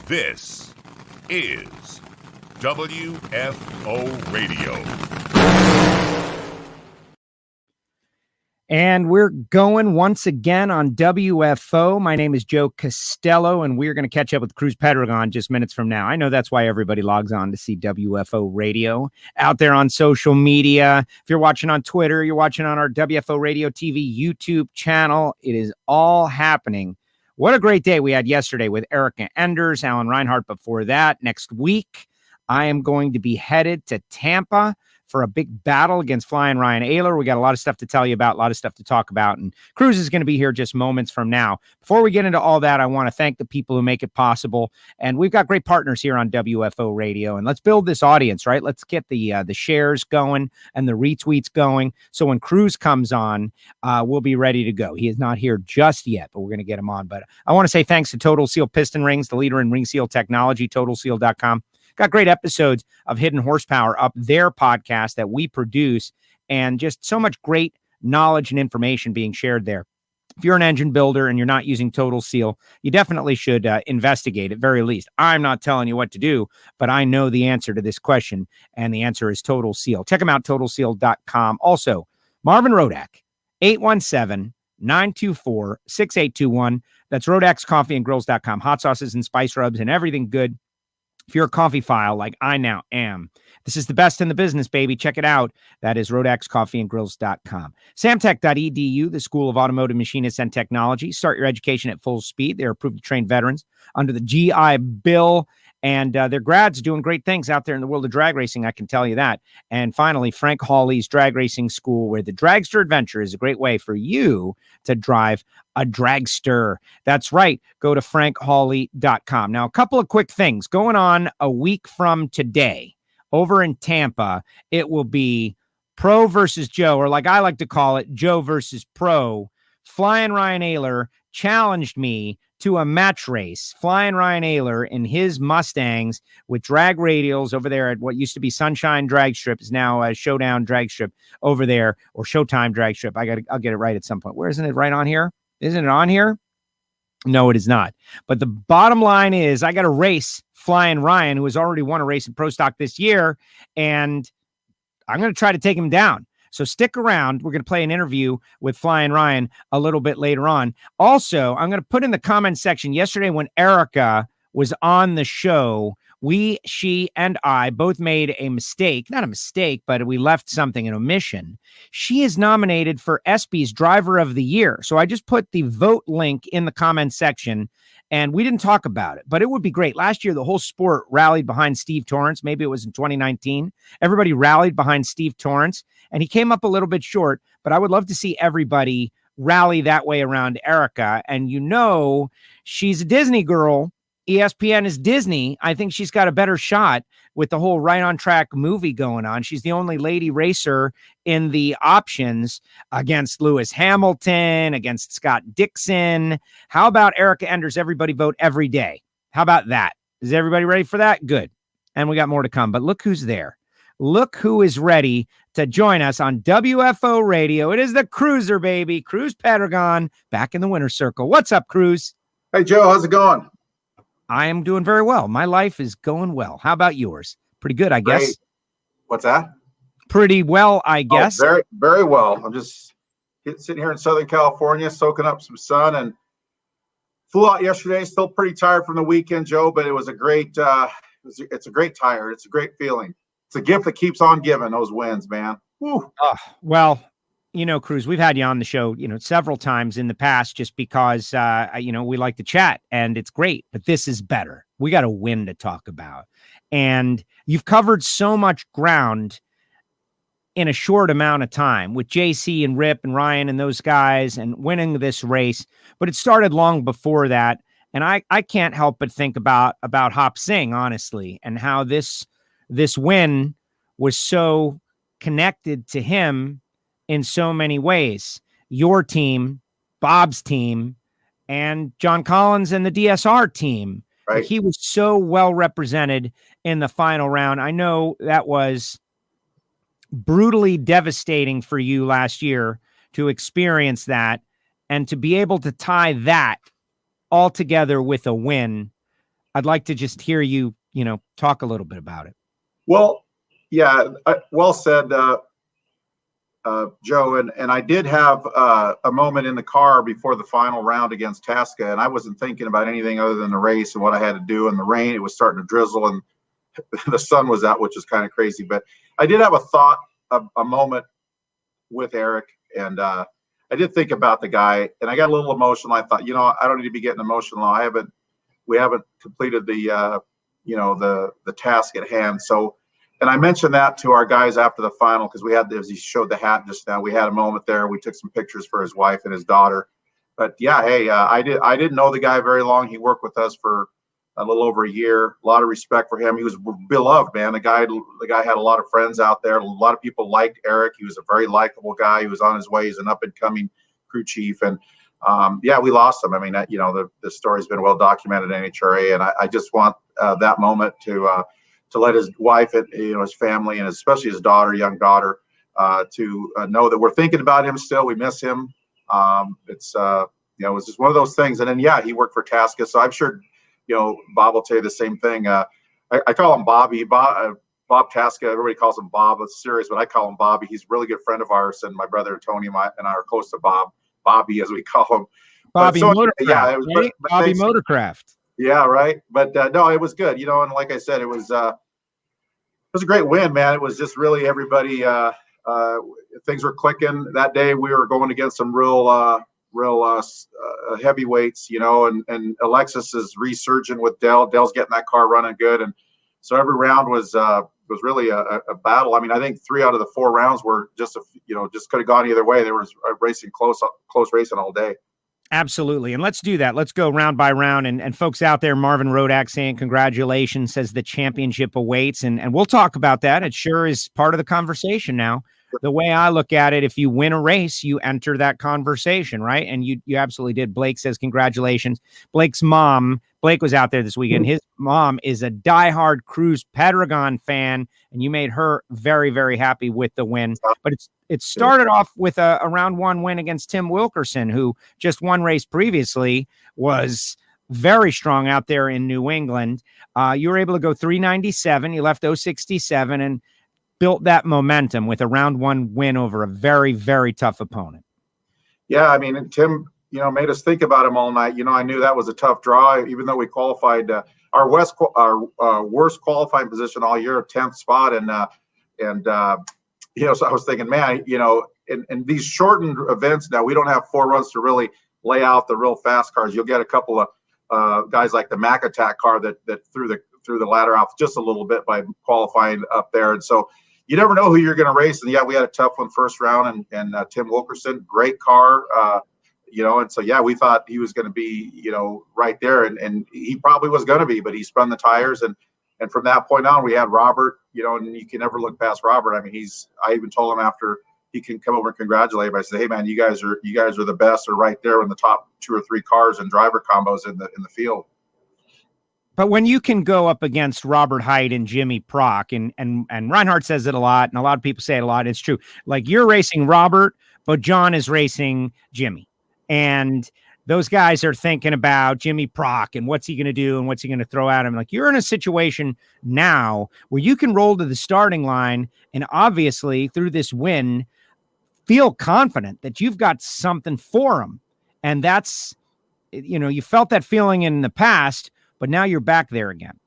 This is WFO Radio. And we're going once again on WFO. My name is Joe Costello, and we're going to catch up with Cruz Pedregon just minutes from now. I know that's why everybody logs on to see WFO Radio out there on social media. If you're watching on Twitter, you're watching on our WFO Radio TV YouTube channel. It is all happening. What a great day we had yesterday with Erica Enders, Alan Reinhart before that. Next week, I am going to be headed to Tampa for a big battle against Flying Ryan Ayler. We got a lot of stuff to tell you about, a lot of stuff to talk about, and Cruz is going to be here just moments from now. Before we get into all that, I want to thank the people who make it possible, and we've got great partners here on WFO Radio, and let's build this audience, right? Let's get the shares going and the retweets going, so when Cruz comes on, we'll be ready to go. He is not here just yet, but we're going to get him on. But I want to say thanks to Total Seal Piston Rings, the leader in ring seal technology, TotalSeal.com. Got great episodes of Hidden Horsepower up their podcast that we produce, and just so much great knowledge and information being shared there. If you're an engine builder and you're not using Total Seal, you definitely should investigate at very least. I'm not telling you what to do, but I know the answer to this question, and the answer is Total Seal. Check them out, TotalSeal.com. Also, Marvin Rodak, 817-924-6821. That's Rodak'sCoffeeandGrills.com. Hot sauces and spice rubs and everything good. If you're a coffee file like I now am, this is the best in the business, baby. Check it out. That is Rodak'sCoffeeandGrills.com. Samtech.edu, the School of Automotive Machinists and Technology. Start your education at full speed. They're approved to train veterans under the GI Bill, and their grads doing great things out there in the world of drag racing, I can tell you that. And finally, Frank Hawley's Drag Racing School, where the dragster adventure is a great way for you to drive a dragster. That's right. Go to frankhawley.com. Now, a couple of quick things going on a week from today over in Tampa. It will be Pro versus Joe, or like I like to call it, Joe versus Pro. Flying Ryan Ayler challenged me to a match race. Flying Ryan Ayler in his Mustangs with drag radials over there at what used to be Sunshine Drag Strip, is now a Showdown Drag Strip over there, or Showtime Drag Strip. I'll get it right at some point. Where isn't it right on here? Isn't it on here? No, it is not. But the bottom line is I got to race Flying Ryan, who has already won a race in Pro Stock this year, and I'm going to try to take him down. So stick around. We're going to play an interview with Flying Ryan a little bit later on. Also, I'm going to put in the comment section, yesterday when Erica was on the show, she and I both made a mistake. Not a mistake, but we left something, an omission. She is nominated for ESPY's Driver of the Year. So I just put the vote link in the comment section, and we didn't talk about it, but it would be great. Last year, the whole sport rallied behind Steve Torrence. Maybe it was in 2019. Everybody rallied behind Steve Torrence, and he came up a little bit short, but I would love to see everybody rally that way around Erica. And you know, she's a Disney girl. ESPN is Disney. I think she's got a better shot with the whole Right on Track movie going on. She's the only lady racer in the options against Lewis Hamilton, against Scott Dixon. How about Erica Enders? Everybody vote every day. How about that? Is everybody ready for that? Good. And we got more to come, but look who's there. Look who is ready to join us on WFO Radio. It is the Cruiser, baby. Cruz Pedregon, back in the winner's circle. What's up, Cruz? Hey, Joe, how's it going? I am doing very well. My life is going well. How about yours? Pretty good, I guess. Great. What's that? Pretty well, I guess. Oh, very, very well. I'm just sitting here in Southern California, soaking up some sun, and flew out yesterday. Still pretty tired from the weekend, Joe, but it was a great, it's a great tire. It's a great feeling. It's a gift that keeps on giving, those wins, man. Woo. Well, you know, Cruz, we've had you on the show, several times in the past just because, we like to chat and it's great, but this is better. We got a win to talk about. And you've covered so much ground in a short amount of time with JC and Rip and Ryan and those guys and winning this race. But it started long before that. And I can't help but think about Hop Singh, honestly, and how this win was so connected to him in so many ways. Your team, Bob's team, and John Collins and the DSR team. Right. He was so well represented in the final round. I know that was brutally devastating for you last year to experience that and to be able to tie that all together with a win. I'd like to just hear you, talk a little bit about it. Well, yeah, well said, Joe. And I did have a moment in the car before the final round against Tasca, and I wasn't thinking about anything other than the race and what I had to do in the rain. It was starting to drizzle, and the sun was out, which is kind of crazy. But I did have a thought, a moment with Eric, and I did think about the guy, and I got a little emotional. I thought, I don't need to be getting emotional. We haven't completed the task at hand. So, and I mentioned that to our guys after the final, because as he showed the hat just now, we had a moment there. We took some pictures for his wife and his daughter. But yeah, hey, I didn't know the guy very long. He worked with us for a little over a year. A lot of respect for him. He was beloved, man. The guy had a lot of friends out there. A lot of people liked Eric. He was a very likable guy. He was on his way. He's an up and coming crew chief. And we lost him. I mean, the story's been well documented in NHRA, and I just want that moment to let his wife and his family, and especially his daughter, young daughter, to know that we're thinking about him still. We miss him. It was just one of those things. And then he worked for Tasca, so I'm sure Bob will tell you the same thing. I call him Bobby. Bob Tasca. Everybody calls him Bob. It's serious, but I call him Bobby. He's a really good friend of ours, and my brother Tony and I are close to Bobby, as we call him. Bobby Motorcraft. Yeah, it was right? Bobby Motorcraft. Yeah, right. But no, it was good. And like I said, it was a great win, man. It was just really everybody. Things were clicking that day. We were going against some real heavyweights, and Alexis is resurging with Dell. Dell's getting that car running good, and so every round was really a battle. I mean, I think 3 out of the 4 rounds were just could have gone either way. There was racing close racing all day. Absolutely. And let's do that. Let's go round by round. And folks out there, Marvin Rodak saying congratulations, says the championship awaits. And we'll talk about that. It sure is part of the conversation now. The way I look at it, if you win a race, you enter that conversation, right? And you absolutely did. Blake says congratulations. Blake's mom, Blake was out there this weekend. His mom is a diehard Cruz Pedregon fan, and you made her very, very happy with the win. But it started off with a round 1 win against Tim Wilkerson, who just one race previously was very strong out there in New England. You were able to go 397. You left 067 and built that momentum with a round 1 win over a very, very tough opponent. Yeah, I mean, and Tim, made us think about him all night. I knew that was a tough draw, even though we qualified our worst qualifying position all year, 10th spot, so I was thinking, man, in these shortened events now, we don't have 4 runs to really lay out the real fast cars. You'll get a couple of guys like the Mac Attack car that threw the ladder off just a little bit by qualifying up there, and so you never know who you're going to race. And we had a tough one first round, and Tim Wilkerson, great car, and so we thought he was going to be right there, and he probably was going to be, but he spun the tires, and from that point on, we had Robert, and you can never look past Robert. I mean, I even told him after he can come over and congratulate him. I said, hey man, you guys are the best, or right there in the top 2 or 3 cars and driver combos in the field. But when you can go up against Robert Hight and Jimmy Prock, and Reinhardt says it a lot, and a lot of people say it a lot, it's true. Like, you're racing Robert, but John is racing Jimmy. And those guys are thinking about Jimmy Prock and what's he going to do and what's he going to throw at him. Like, you're in a situation now where you can roll to the starting line and obviously through this win feel confident that you've got something for him. And that's, you felt that feeling in the past, but now you're back there again.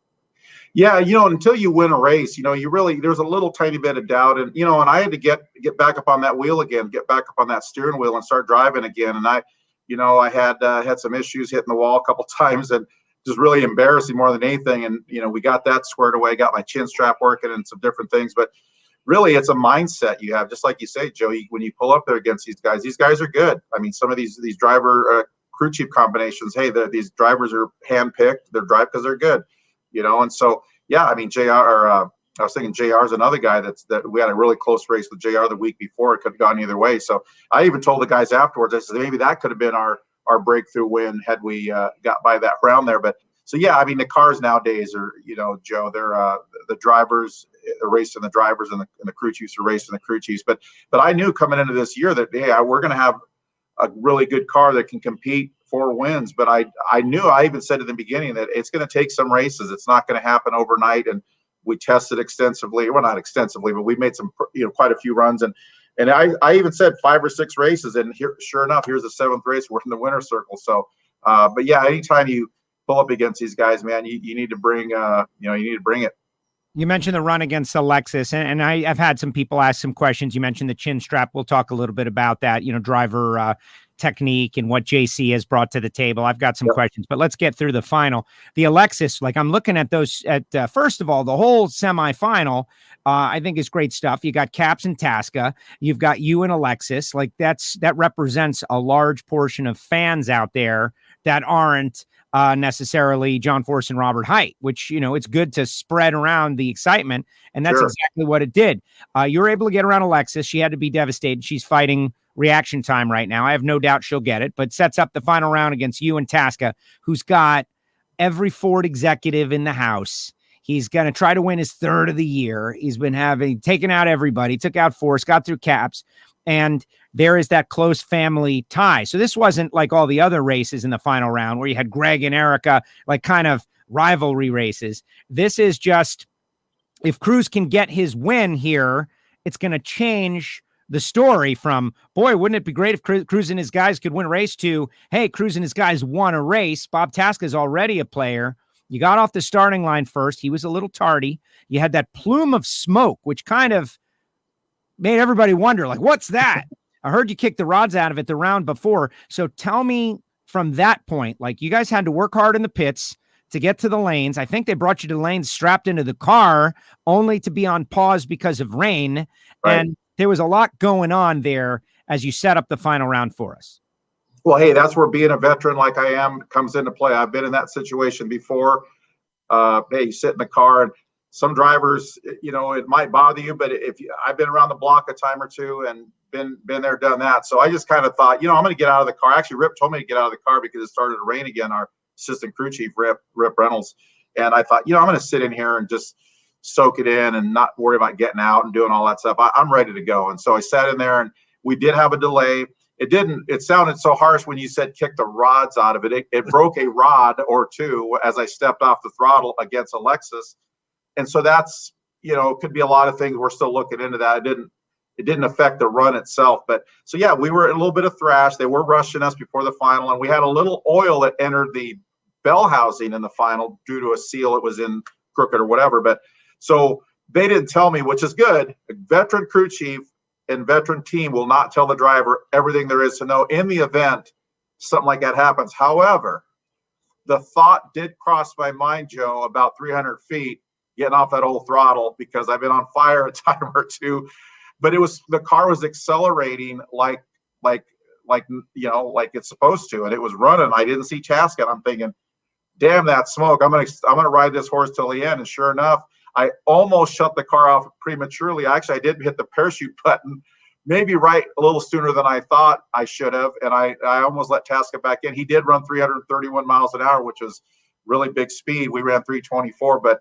Yeah, until you win a race, you really, there's a little tiny bit of doubt. And, and I had to get back up on that wheel again, get back up on that steering wheel and start driving again. And I had some issues hitting the wall a couple times, and just really embarrassing more than anything. And, we got that squared away, got my chin strap working and some different things. But really, it's a mindset you have, just like you say, Joe, when you pull up there against these guys are good. I mean, some of these driver crew chief combinations, hey, these drivers are handpicked. They're drive because they're good, and so, I mean, I was thinking JR is another guy that we had a really close race with JR the week before. It could have gone either way. So I even told the guys afterwards, I said, maybe that could have been our breakthrough win had we got by that round there. But so, I mean, the cars nowadays are, Joe, they're the drivers are racing the drivers, and the crew chiefs are racing the crew chiefs. But I knew coming into this year that, hey, we're going to have a really good car that can compete 4 wins. But I knew, I even said at the beginning that it's going to take some races. It's not going to happen overnight. And we tested extensively. Well, not extensively, but we made some, quite a few runs. And I even said 5 or 6 races. And here, sure enough, here's the 7th race. We're in the winner's circle. So, but yeah, anytime you pull up against these guys, man, you need to bring, you need to bring it. You mentioned the run against Alexis, and I've had some people ask some questions. You mentioned the chin strap. We'll talk a little bit about that, driver technique and what JC has brought to the table. I've got some questions, but let's get through the final. The Alexis, like I'm looking at those first of all, the whole semifinal, I think is great stuff. You got Caps and Tasca. You've got you and Alexis. Like that represents a large portion of fans out there that aren't necessarily John Force and Robert Hight, which, it's good to spread around the excitement. And that's exactly what it did. You were able to get around Alexis. She had to be devastated. She's fighting reaction time right now. I have no doubt she'll get it, but sets up the final round against you and Tasca, who's got every Ford executive in the house. He's going to try to win his 3rd of the year. He's been taken out everybody, took out Force, got through Caps, and there is that close family tie. So this wasn't like all the other races in the final round where you had Greg and Erica, like kind of rivalry races. This is just, if Cruz can get his win here, it's going to change the story from, boy, wouldn't it be great if Cruz and his guys could win a race, to, hey, Cruz and his guys won a race. Bob Tasca is already a player. You got off the starting line first. He was a little tardy. You had that plume of smoke, which kind of made everybody wonder, like, what's that? I heard you kick the rods out of it the round before. So tell me from that point, like, you guys had to work hard in the pits to get to the lanes. I think they brought you to the lanes strapped into the car only to be on pause because of rain. Right. And there was a lot going on there as you set up the final round for us. Well, hey, that's where being a veteran like I am comes into play. I've been in that situation before. Hey, you sit in the car, and some drivers, it might bother you, but I've been around the block a time or two and been there, done that. So I just kind of thought, I'm going to get out of the car. Actually, Rip told me to get out of the car because it started to rain again. Our assistant crew chief, Rip Reynolds. And I thought, I'm going to sit in here and just soak it in and not worry about getting out and doing all that stuff. I'm ready to go. And so I sat in there, and we did have a delay. It sounded so harsh when you said kick the rods out of it. It broke a rod or two as I stepped off the throttle against Alexis. And so that's, could be a lot of things. We're still looking into that. It didn't affect the run itself. But so, yeah, we were in a little bit of thrash. They were rushing us before the final, and we had a little oil that entered the bell housing in the final due to a seal. It was in crooked or whatever. But so they didn't tell me, which is good. A veteran crew chief and veteran team will not tell the driver everything there is to know in the event something like that happens. However, the thought did cross my mind, Joe, about 300 feet, getting off that old throttle, because I've been on fire a time or two. But the car was accelerating like it's supposed to, and it was running. I didn't see Tasca, and I'm thinking, damn that smoke! I'm gonna ride this horse till the end. And sure enough, I almost shut the car off prematurely. Actually, I did hit the parachute button, maybe right a little sooner than I thought I should have, and I almost let Tasca back in. He did run 331 miles an hour, which was really big speed. We ran 324, but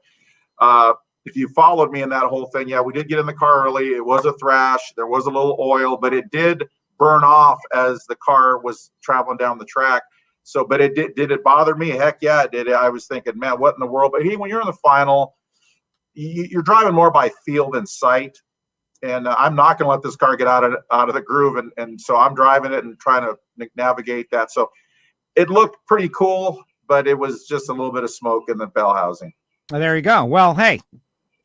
if you followed me in that whole thing, yeah, we did get in the car early. It was a thrash. There was a little oil, but it did burn off as the car was traveling down the track. So, but did it bother me? Heck yeah, it did. I was thinking, man, what in the world? But when you're in the final, you're driving more by feel than sight. And I'm not going to let this car get out of the groove. And so I'm driving it and trying to navigate that. So it looked pretty cool, but it was just a little bit of smoke in the bell housing. Well, there you go. Well, hey,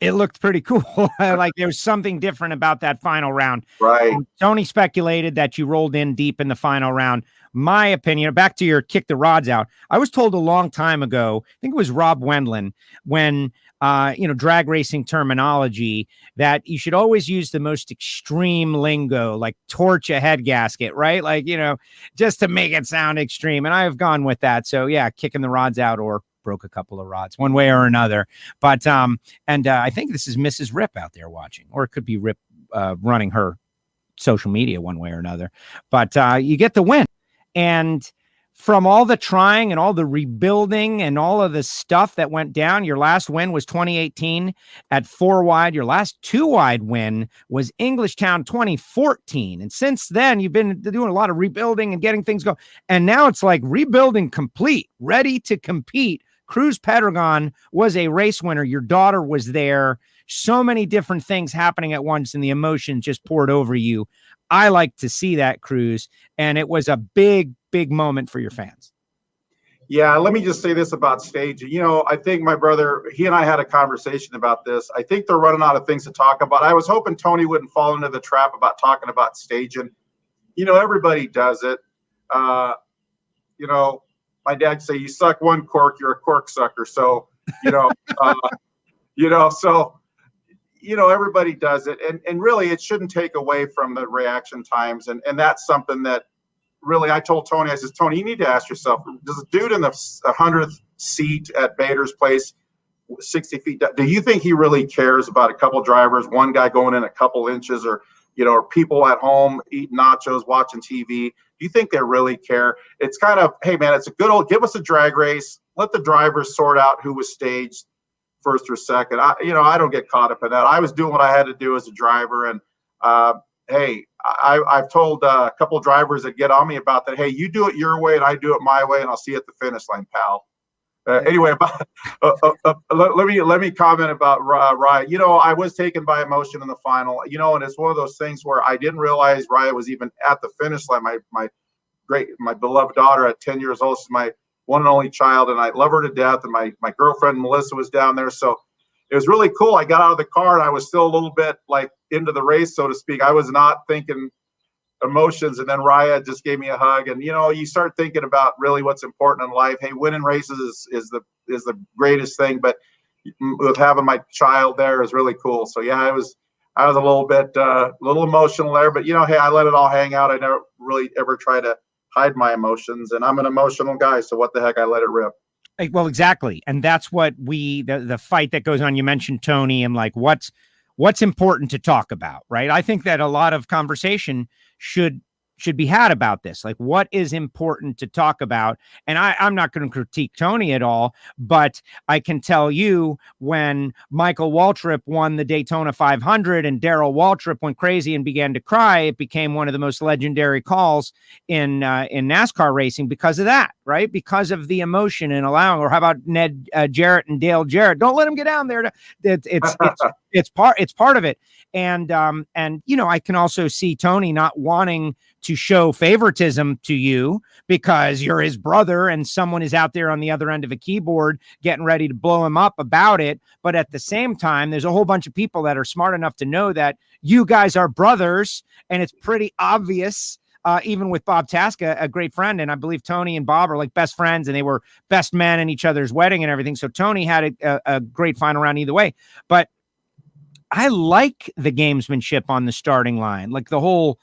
it looked pretty cool. Like there was something different about that final round. Right. Tony speculated that you rolled in deep in the final round. My opinion, back to your kick the rods out. I was told a long time ago, I think it was Rob Wendland, when, drag racing terminology, that you should always use the most extreme lingo, like torch a head gasket, right? Like, just to make it sound extreme. And I have gone with that. So yeah, kicking the rods out, or broke a couple of rods one way or another. But I think this is Mrs. Rip out there watching, or it could be Rip running her social media one way or another. But you get the win. And from all the trying and all the rebuilding and all of the stuff that went down, your last win was 2018 at 4 wide. Your last 2 wide win was Englishtown 2014. And since then, you've been doing a lot of rebuilding and getting things going. And now it's like rebuilding complete, ready to compete. Cruz Pedregon was a race winner. Your daughter was there. So many different things happening at once, and the emotion just poured over you. I like to see that, Cruz. And it was a big moment for your fans. Yeah, let me just say this about staging. You know, I think my brother, he and I had a conversation about this. I think they're running out of things to talk about. I was hoping Tony wouldn't fall into the trap about talking about staging. You know, everybody does it. You know, my dad say, you suck one cork, you're a cork sucker. So, everybody does it. And really, it shouldn't take away from the reaction times. And that's something that, really, I told Tony, I says, Tony, you need to ask yourself, does a dude in the 100th seat at Bader's place, 60 feet down, do you think he really cares about a couple drivers, one guy going in a couple inches, or people at home eating nachos, watching TV? Do you think they really care? It's kind of, hey, man, it's a good old, give us a drag race. Let the drivers sort out who was staged first or second. I don't get caught up in that. I was doing what I had to do as a driver. And, hey, I've told a couple of drivers that get on me about that. Hey, you do it your way and I do it my way, and I'll see you at the finish line, pal. Anyway, let me comment about Raya. I was taken by emotion in the final. And it's one of those things where I didn't realize Raya was even at the finish line. My beloved daughter at 10 years old, she's my one and only child, and I love her to death. And my girlfriend Melissa was down there, so it was really cool. I got out of the car and I was still a little bit like into the race, so to speak. I was not thinking emotions. And then Raya just gave me a hug. And, you start thinking about really what's important in life. Hey, winning races is the greatest thing. But with having my child there is really cool. So, yeah, I was a little bit, little emotional there. But, hey, I let it all hang out. I never really ever try to hide my emotions. And I'm an emotional guy. So what the heck, I let it rip. Well, exactly. And that's what the fight that goes on. You mentioned Tony and like what's important to talk about, right? I think that a lot of conversation should be had about this. Like, what is important to talk about? And I'm not going to critique Tony at all, but I can tell you when Michael Waltrip won the Daytona 500 and Darrell Waltrip went crazy and began to cry, it became one of the most legendary calls in NASCAR racing because of that, right? Because of the emotion and allowing. Or how about Ned Jarrett and Dale Jarrett? Don't let him get down there. It's part of it. And I can also see Tony not wanting to show favoritism to you because you're his brother and someone is out there on the other end of a keyboard getting ready to blow him up about it. But at the same time, there's a whole bunch of people that are smart enough to know that you guys are brothers, and it's pretty obvious. Even with Bob Tasca, a great friend, and I believe Tony and Bob are like best friends, and they were best men in each other's wedding and everything. So Tony had a great final round either way. But I like the gamesmanship on the starting line, like the whole.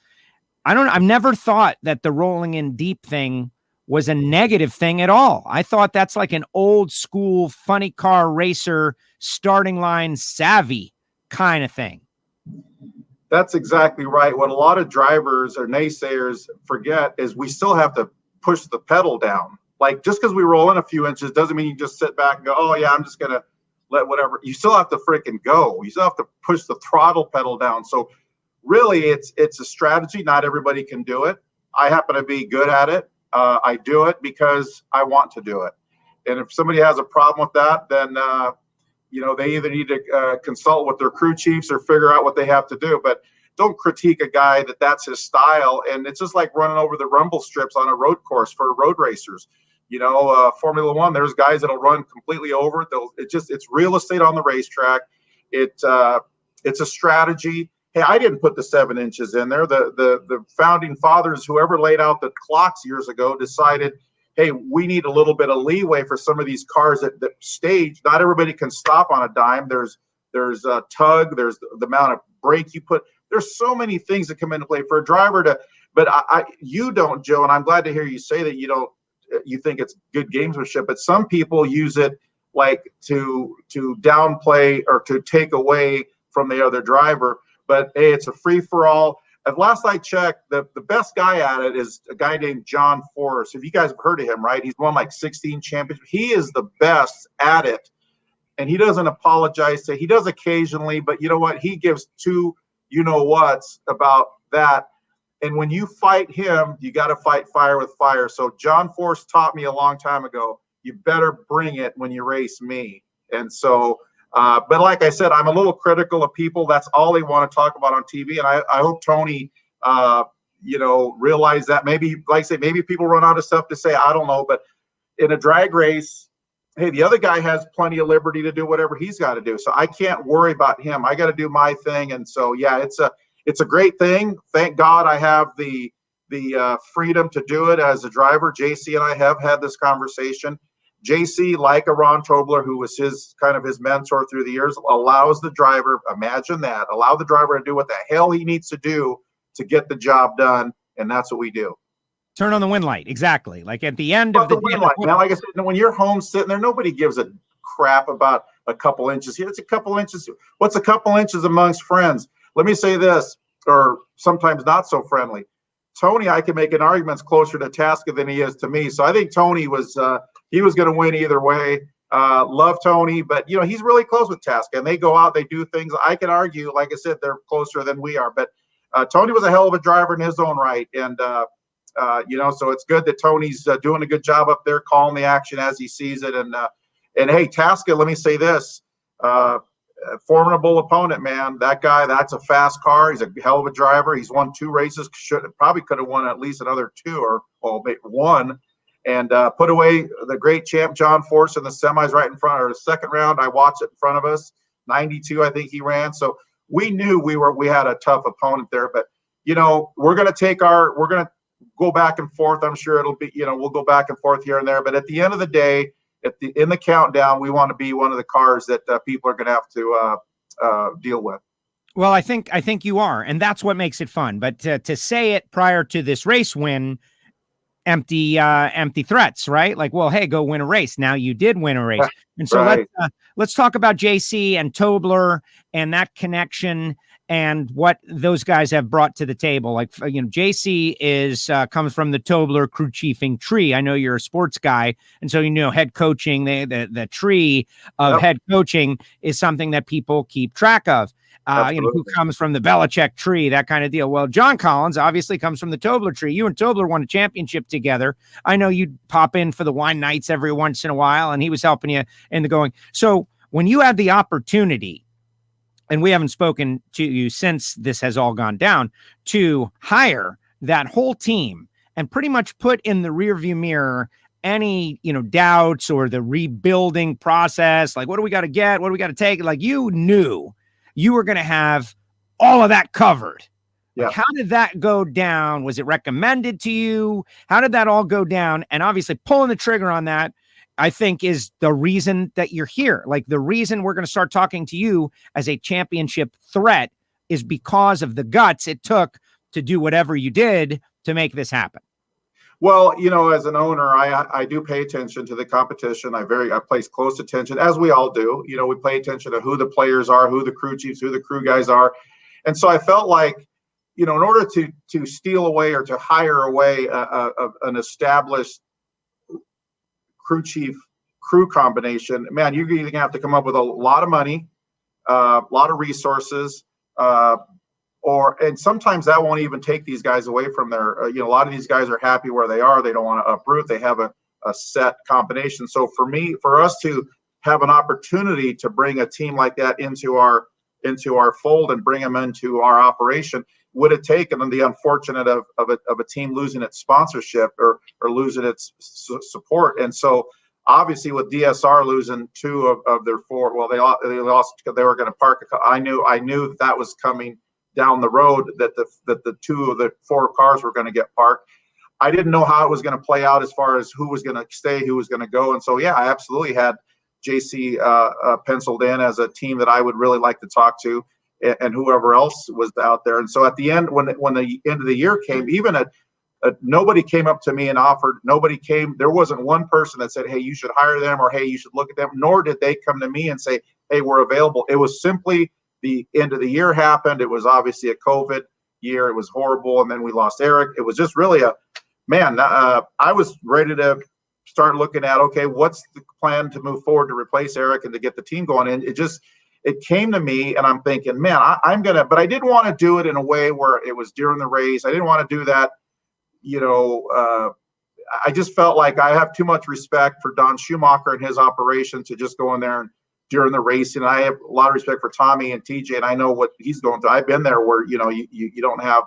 I've never thought that the rolling in deep thing was a negative thing at all. I thought that's like an old school funny car racer starting line savvy kind of thing. That's exactly right. What a lot of drivers or naysayers forget is we still have to push the pedal down. Like, just because we roll in a few inches doesn't mean you just sit back and go, oh yeah, I'm just going to let whatever. You still have to freaking go. You still have to push the throttle pedal down. So really, it's a strategy. Not everybody can do it. I happen to be good at it. I do it because I want to do it. And if somebody has a problem with that, then they either need to consult with their crew chiefs or figure out what they have to do. But don't critique a guy that's his style. And it's just like running over the rumble strips on a road course for road racers. Formula One, there's guys that'll run completely over it. It's real estate on the racetrack. It's a strategy. Hey, I didn't put the 7 inches in there. The founding fathers, whoever laid out the clocks years ago, decided, hey, we need a little bit of leeway for some of these cars that stage. Not everybody can stop on a dime. There's a tug. There's the amount of brake you put. There's so many things that come into play for a driver to. But you don't, Joe, and I'm glad to hear you say that you think it's good gamesmanship. But some people use it like to downplay or to take away from the other driver. But hey, it's a free for all. At last I checked, the best guy at it is a guy named John Forrest. If you guys have heard of him, right? He's won like 16 championships. He is the best at it. And he doesn't apologize. He does occasionally, but you know what? He gives two you-know-whats about that. And when you fight him, you got to fight fire with fire. So John Forrest taught me a long time ago, you better bring it when you race me. And so, but like I said, I'm a little critical of people. That's all they want to talk about on TV. And I hope Tony, realize that. Maybe, like I say, maybe people run out of stuff to say. I don't know. But in a drag race, hey, the other guy has plenty of liberty to do whatever he's got to do. So I can't worry about him. I got to do my thing. And so, yeah, it's a great thing. Thank God I have the freedom to do it as a driver. JC and I have had this conversation. JC, like a Ron Tobler, who was his mentor through the years, allows the driver, imagine that, allow the driver to do what the hell he needs to do to get the job done. And that's what we do. Turn on the wind light. Exactly. Like at the end of the wind light, man. Like I said, when you're home sitting there, nobody gives a crap about a couple inches here. It's a couple inches. What's a couple inches amongst friends? Let me say this, or sometimes not so friendly. Tony, I can make an argument's closer to Tasca than he is to me. So I think Tony was he was going to win either way. Love Tony, but he's really close with Tasca, and they go out, they do things. I can argue, like I said, they're closer than we are. But Tony was a hell of a driver in his own right, and so it's good that Tony's doing a good job up there, calling the action as he sees it. And hey, Tasca, let me say this. Formidable opponent, man. That guy, that's a fast car. He's a hell of a driver. He's won 2 races. Probably could have won at least another 2 or one. And put away the great champ John Force in the semis right in front of the second round. I watched it in front of us. 92, I think he ran. So we knew we had a tough opponent there. But we're going to go back and forth. I'm sure it'll be, we'll go back and forth here and there. But at the end of the day, in the countdown, we want to be one of the cars that people are going to have to deal with. Well, I think you are, and that's what makes it fun. But to say it prior to this race win, empty threats, right? Like, well, hey, go win a race. Now you did win a race, and so right. let's talk about JC and Tobler and that connection and what those guys have brought to the table. Like, JC comes from the Tobler crew chiefing tree. I know you're a sports guy, and so head coaching, the tree of head coaching is something that people keep track of. Who comes from the Belichick tree, that kind of deal. Well, John Collins obviously comes from the Tobler tree. You and Tobler won a championship together. I know you'd pop in for the wine nights every once in a while, and he was helping you in the going. So when you had the opportunity, and we haven't spoken to you since this has all gone down, to hire that whole team and pretty much put in the rearview mirror any, doubts or the rebuilding process, like what do we got to get? What do we got to take? Like you knew you were going to have all of that covered. Yeah. Like, how did that go down? Was it recommended to you? How did that all go down? And obviously pulling the trigger on that, I think, is the reason that you're here. Like the reason we're going to start talking to you as a championship threat is because of the guts it took to do whatever you did to make this happen. Well, as an owner, I do pay attention to the competition. I place close attention, as we all do. We pay attention to who the players are, who the crew chiefs, who the crew guys are. And so I felt like, in order to steal away or to hire away an established crew combination, man, you're going to have to come up with a lot of money, a lot of resources, and sometimes that won't even take these guys away from their, a lot of these guys are happy where they are. They don't want to uproot. They have a set combination. So for us to have an opportunity to bring a team like that into our fold and bring them into our operation would have taken the unfortunate of a team losing its sponsorship or losing its support. And so obviously with DSR losing 2 of their 4, well, they lost because they were going to park. I knew that was coming down the road, that the 2 of the 4 cars were going to get parked. I didn't know how it was going to play out as far as who was going to stay, who was going to go. And so, yeah, I absolutely had JC penciled in as a team that I would really like to talk to, and whoever else was out there. And so at the end, when the end of the year came, even nobody came up to me and offered. Nobody came. There wasn't one person that said, hey, you should hire them, or hey, you should look at them. Nor did they come to me and say, hey, we're available. It was simply the end of the year happened. It was obviously a COVID. year. It was horrible. And then we lost Eric. It was just really I was ready to start looking at, okay, what's the plan to move forward to replace Eric and to get the team going? And it came to me, and I'm thinking, man, but I didn't want to do it in a way where it was during the race. I didn't want to do that, I just felt like I have too much respect for Don Schumacher and his operation to just go in there and during the race. And I have a lot of respect for Tommy and TJ, and I know what he's going through. I've been there where, you don't have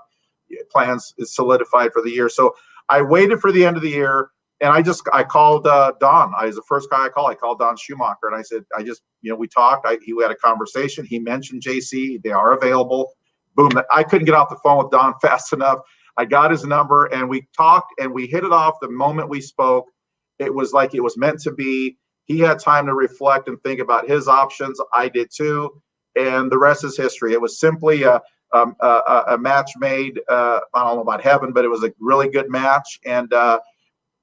plans solidified for the year. So I waited for the end of the year, and I called Don. I was the first guy I called. I called Don Schumacher, and I said, we talked. We had a conversation. He mentioned JC. They are available. Boom. I couldn't get off the phone with Don fast enough. I got his number, and we talked, and we hit it off the moment we spoke. It was like it was meant to be. He had time to reflect and think about his options. I did too, and the rest is history. It was simply a match made. I don't know about heaven, but it was a really good match, and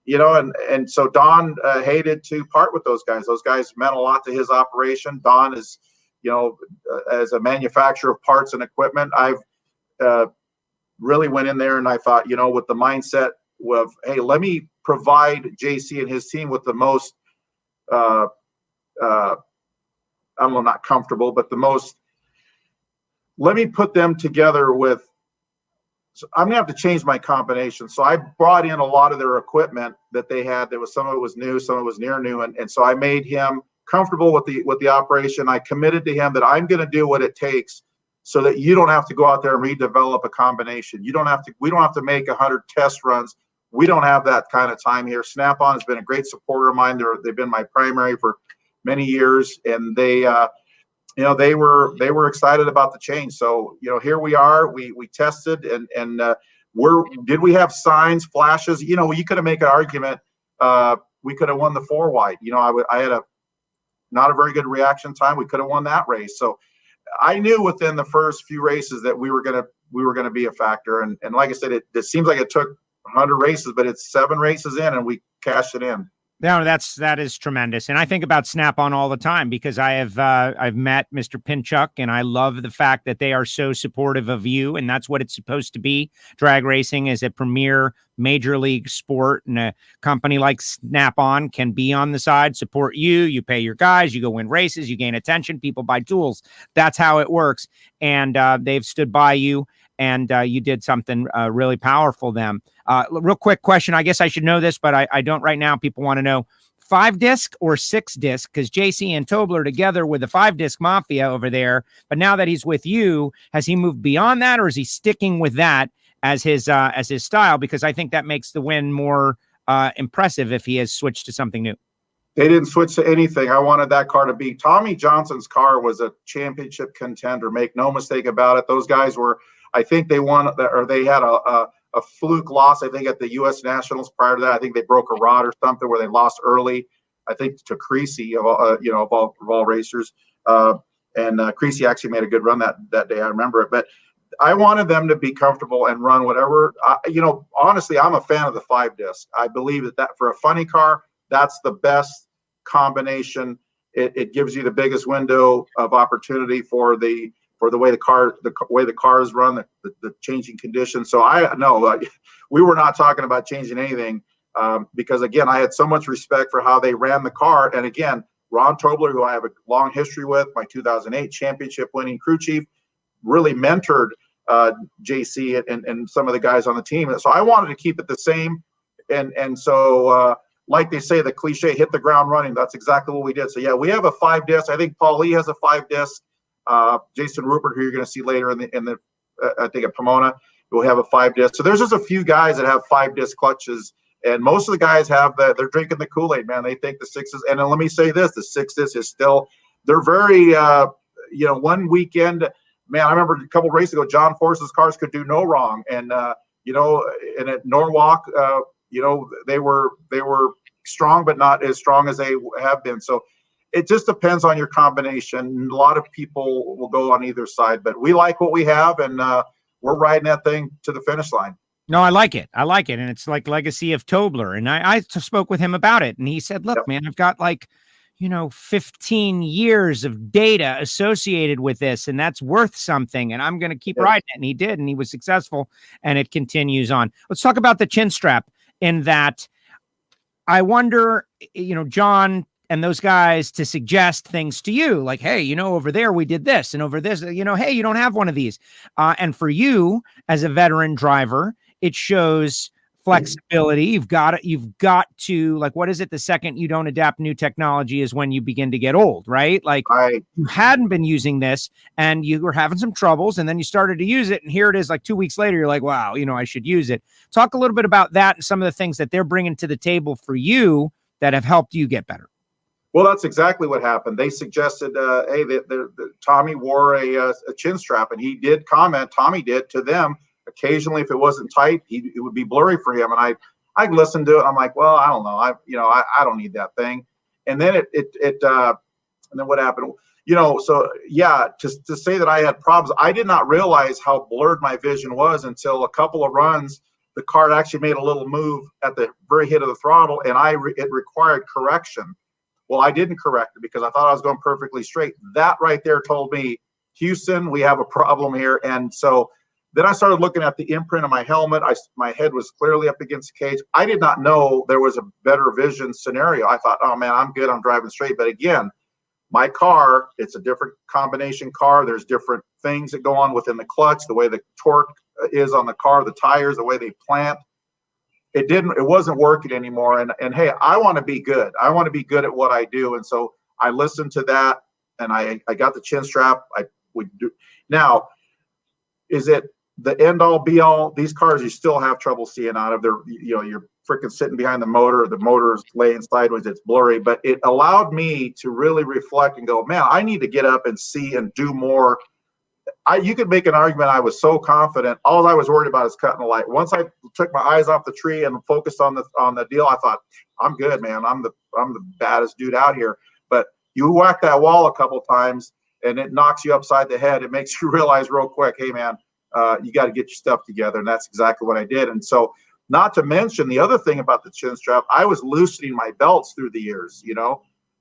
and so Don hated to part with those guys. Those guys meant a lot to his operation. Don is, as a manufacturer of parts and equipment, I've really went in there and I thought, with the mindset of, hey, let me provide JC and his team with the most, I don't know, not comfortable, but let me put them together with, so I'm gonna have to change my combination. So I brought in a lot of their equipment that they had. Some of it was new, some of it was near new. And so I made him comfortable with the operation. I committed to him that I'm going to do what it takes so that you don't have to go out there and redevelop a combination. We don't have to make 100 test runs. We don't have that kind of time here. Snap-on has been a great supporter of mine. They've been my primary for many years, and they were excited about the change. So, here we are. We tested and did we have signs, flashes? You could have made an argument. We could have won the 4 wide. I had not a very good reaction time. We could have won that race. So I knew within the first few races that we were gonna be a factor. And like I said, it seems like it took 100 races, but it's 7 races in, and we cashed it in. No, that is tremendous. And I think about Snap-on all the time because I've met Mr. Pinchuk, and I love the fact that they are so supportive of you, and that's what it's supposed to be. Drag racing is a premier major league sport, and a company like Snap-on can be on the side, support you. You pay your guys, you go win races, you gain attention, people buy tools. That's how it works. And they've stood by you, and you did something really powerful them. Real quick question. I guess I should know this, but I don't right now. People want to know 5-disc or 6-disc, because JC and Tobler together with the 5-disc mafia over there. But now that he's with you, has he moved beyond that, or is he sticking with that as his style? Because I think that makes the win more impressive if he has switched to something new. They didn't switch to anything. I wanted that car to be Tommy Johnson's car was a championship contender. Make no mistake about it. Those guys were, I think they won, or they had a fluke loss, I think, at the U.S. Nationals prior to that. I think they broke a rod or something where they lost early, I think, to Creasy, of all racers. And Creasy actually made a good run that day. I remember it. But I wanted them to be comfortable and run whatever. Honestly, I'm a fan of the 5-disc. I believe that for a funny car, that's the best combination. It gives you the biggest window of opportunity for the way the cars run, the changing conditions. So we were not talking about changing anything because, again, I had so much respect for how they ran the car. And again, Ron Tobler, who I have a long history with, my 2008 championship winning crew chief, really mentored JC and some of the guys on the team. So I wanted to keep it the same. And so like they say, the cliche, hit the ground running. That's exactly what we did. So yeah, we have a 5-disc. I think Paul Lee has a 5-disc. Jason Rupert, who you're going to see later in the I think at Pomona, will have a 5-disc. So there's just a few guys that have 5-disc clutches, and most of the guys they're drinking the Kool-Aid, man. They think the 6s, and then let me say this, the 6-disc is still, they're very, one weekend, man, I remember a couple of races ago, John Force's cars could do no wrong. And, and at Norwalk, they were strong, but not as strong as they have been. So it just depends on your combination. A lot of people will go on either side, but we like what we have, and we're riding that thing to the finish line. No, I like it. And it's like legacy of Tobler. And I spoke with him about it, and he said, look, man, I've got 15 years of data associated with this, and that's worth something. And I'm going to keep riding it. And he did, and he was successful, and it continues on. Let's talk about the chin strap in that. I wonder, John and those guys to suggest things to you like, hey, over there we did this, and over this, hey, you don't have one of these. And for you as a veteran driver, it shows flexibility. You've got to, like, what is it? The second you don't adapt new technology is when you begin to get old, right? Like, you hadn't been using this and you were having some troubles, and then you started to use it, and here it is, like 2 weeks later, you're like, wow, I should use it. Talk a little bit about that and some of the things that they're bringing to the table for you that have helped you get better. Well, that's exactly what happened. They suggested, hey, Tommy wore a chin strap, and he did comment, Tommy did, to them. Occasionally, if it wasn't tight, it would be blurry for him. And I listened to it. I'm like, well, I don't know. I don't need that thing. And then and then what happened? So yeah, to say that I had problems, I did not realize how blurred my vision was until a couple of runs. The car actually made a little move at the very hit of the throttle, and it required correction. Well, I didn't correct it because I thought I was going perfectly straight. That right there told me, Houston, we have a problem here. And so then I started looking at the imprint of my helmet. My head was clearly up against the cage. I did not know there was a better vision scenario. I thought, oh man, I'm good, I'm driving straight. But again, my car, it's a different combination car. There's different things that go on within the clutch, the way the torque is on the car, the tires, the way they plant. It wasn't working anymore. And hey, I want to be good. I want to be good at what I do. And so I listened to that, and I got the chin strap. I would do. Now, is it the end all be all? These cars, you still have trouble seeing out of. You're freaking sitting behind the motor is laying sideways, it's blurry. But it allowed me to really reflect and go, man, I need to get up and see and do more. You could make an argument I was so confident. All I was worried about is cutting the light. Once I took my eyes off the tree and focused on the deal, I thought, I'm good, man. I'm the baddest dude out here. But you whack that wall a couple times and it knocks you upside the head. It makes you realize real quick, hey man, you got to get your stuff together. And that's exactly what I did. And so, not to mention the other thing about the chin strap, I was loosening my belts through the years,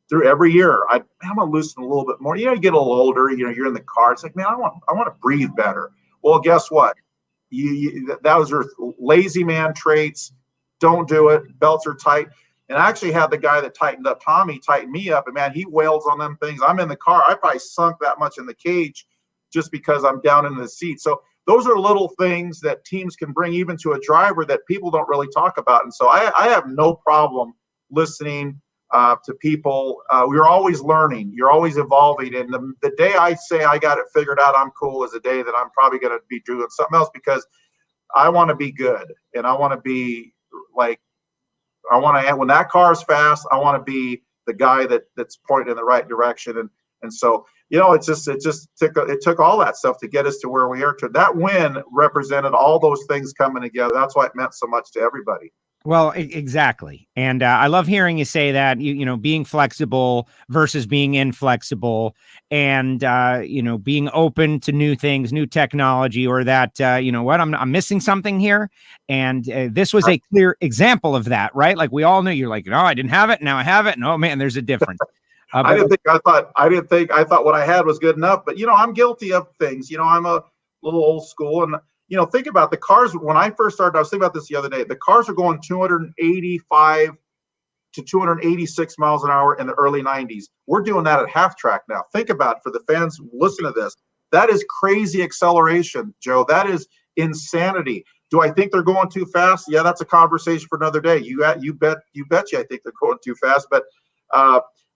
through every year. I'm gonna loosen a little bit more. You get a little older, you're in the car. It's like, man, I want to breathe better. Well, guess what? Those are lazy man traits. Don't do it. Belts are tight. And I actually had the guy that tightened up Tommy tighten me up, and man, he wails on them things. I'm in the car. I probably sunk that much in the cage just because I'm down in the seat. So those are little things that teams can bring even to a driver that people don't really talk about. And so I have no problem listening to people. We're always learning. You're always evolving. And the day I say I got it figured out, I'm cool, is the day that I'm probably going to be doing something else, because I want to be good. And I want to be like, when that car is fast, I want to be the guy that's pointing in the right direction. And so, it took all that stuff to get us to where we are. That win represented all those things coming together. That's why it meant so much to everybody. Well, exactly. And I love hearing you say that, being flexible versus being inflexible, and, being open to new things, new technology, or that, I'm missing something here. And this was a clear example of that, right? Like, we all knew. You're like, no, I didn't have it. Now I have it. And oh man, there's a difference. I thought what I had was good enough, but I'm guilty of things. I'm a little old school, and think about the cars. When I first started, I was thinking about this the other day. The cars are going 285 to 286 miles an hour in the early 90s. We're doing that at half track now. Think about it, for the fans, listen to this. That is crazy acceleration, Joe. That is insanity. Do I think they're going too fast? Yeah, that's a conversation for another day. You betcha I think they're going too fast, but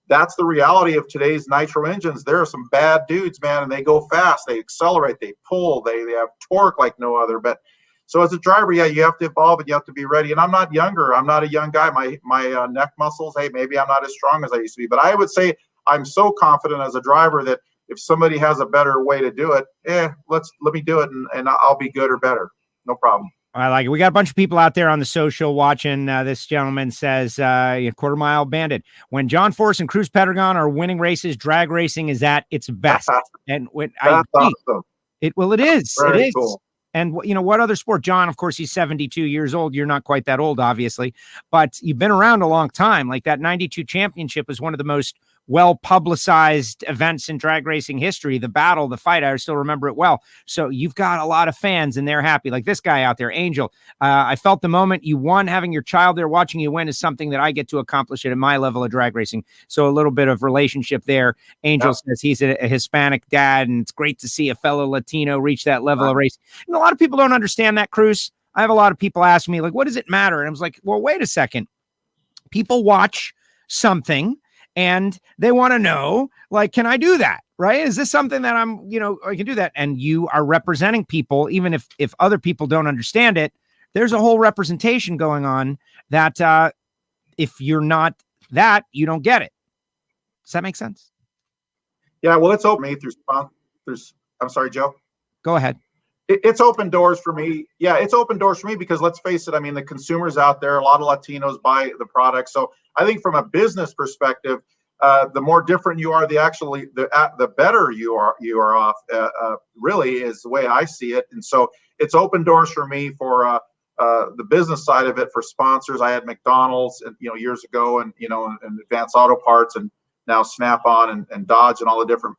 that's the reality of today's nitro engines. There are some bad dudes, man, and they go fast. They accelerate, they pull, they have torque like no other. But so as a driver, yeah, you have to evolve and you have to be ready. And I'm not younger. I'm not a young guy. My neck muscles, hey, maybe I'm not as strong as I used to be. But I would say I'm so confident as a driver that if somebody has a better way to do it, let me do it, and I'll be good or better. No problem. I like it. We got a bunch of people out there on the social watching. This gentleman says, Quarter Mile Bandit, when John Force and Cruz Pedregon are winning races, drag racing is at its best. And when awesome. It is. Very it is. Cool. And what other sport? John, of course, he's 72 years old. You're not quite that old, obviously, but you've been around a long time. Like that 92 championship is one of the most well-publicized events in drag racing history, the battle, the fight. I still remember it well. So you've got a lot of fans and they're happy. Like this guy out there, Angel. I felt the moment you won, having your child there watching you win is something that I get to accomplish at my level of drag racing. So a little bit of relationship there. Angel says he's a Hispanic dad, and it's great to see a fellow Latino reach that level of race. And a lot of people don't understand that, Cruz. I have a lot of people ask me, like, what does it matter? And I was like, well, wait a second. People watch something and they want to know, like, can I do that? Right? Is this something that I can do that? And you are representing people, even if other people don't understand it. There's a whole representation going on that if you're not that, you don't get it. Does that make sense? Yeah, well, it's open me through I'm sorry, Joe. Go ahead. It's open doors for me. Yeah, it's open doors for me because let's face it. I mean, the consumers out there, a lot of Latinos buy the product. So I think from a business perspective, the more different you are, the better you are off. Really is the way I see it. And so it's open doors for me for the business side of it for sponsors. I had McDonald's, years ago, and and Advanced Auto Parts, and now Snap-on and Dodge, and all the different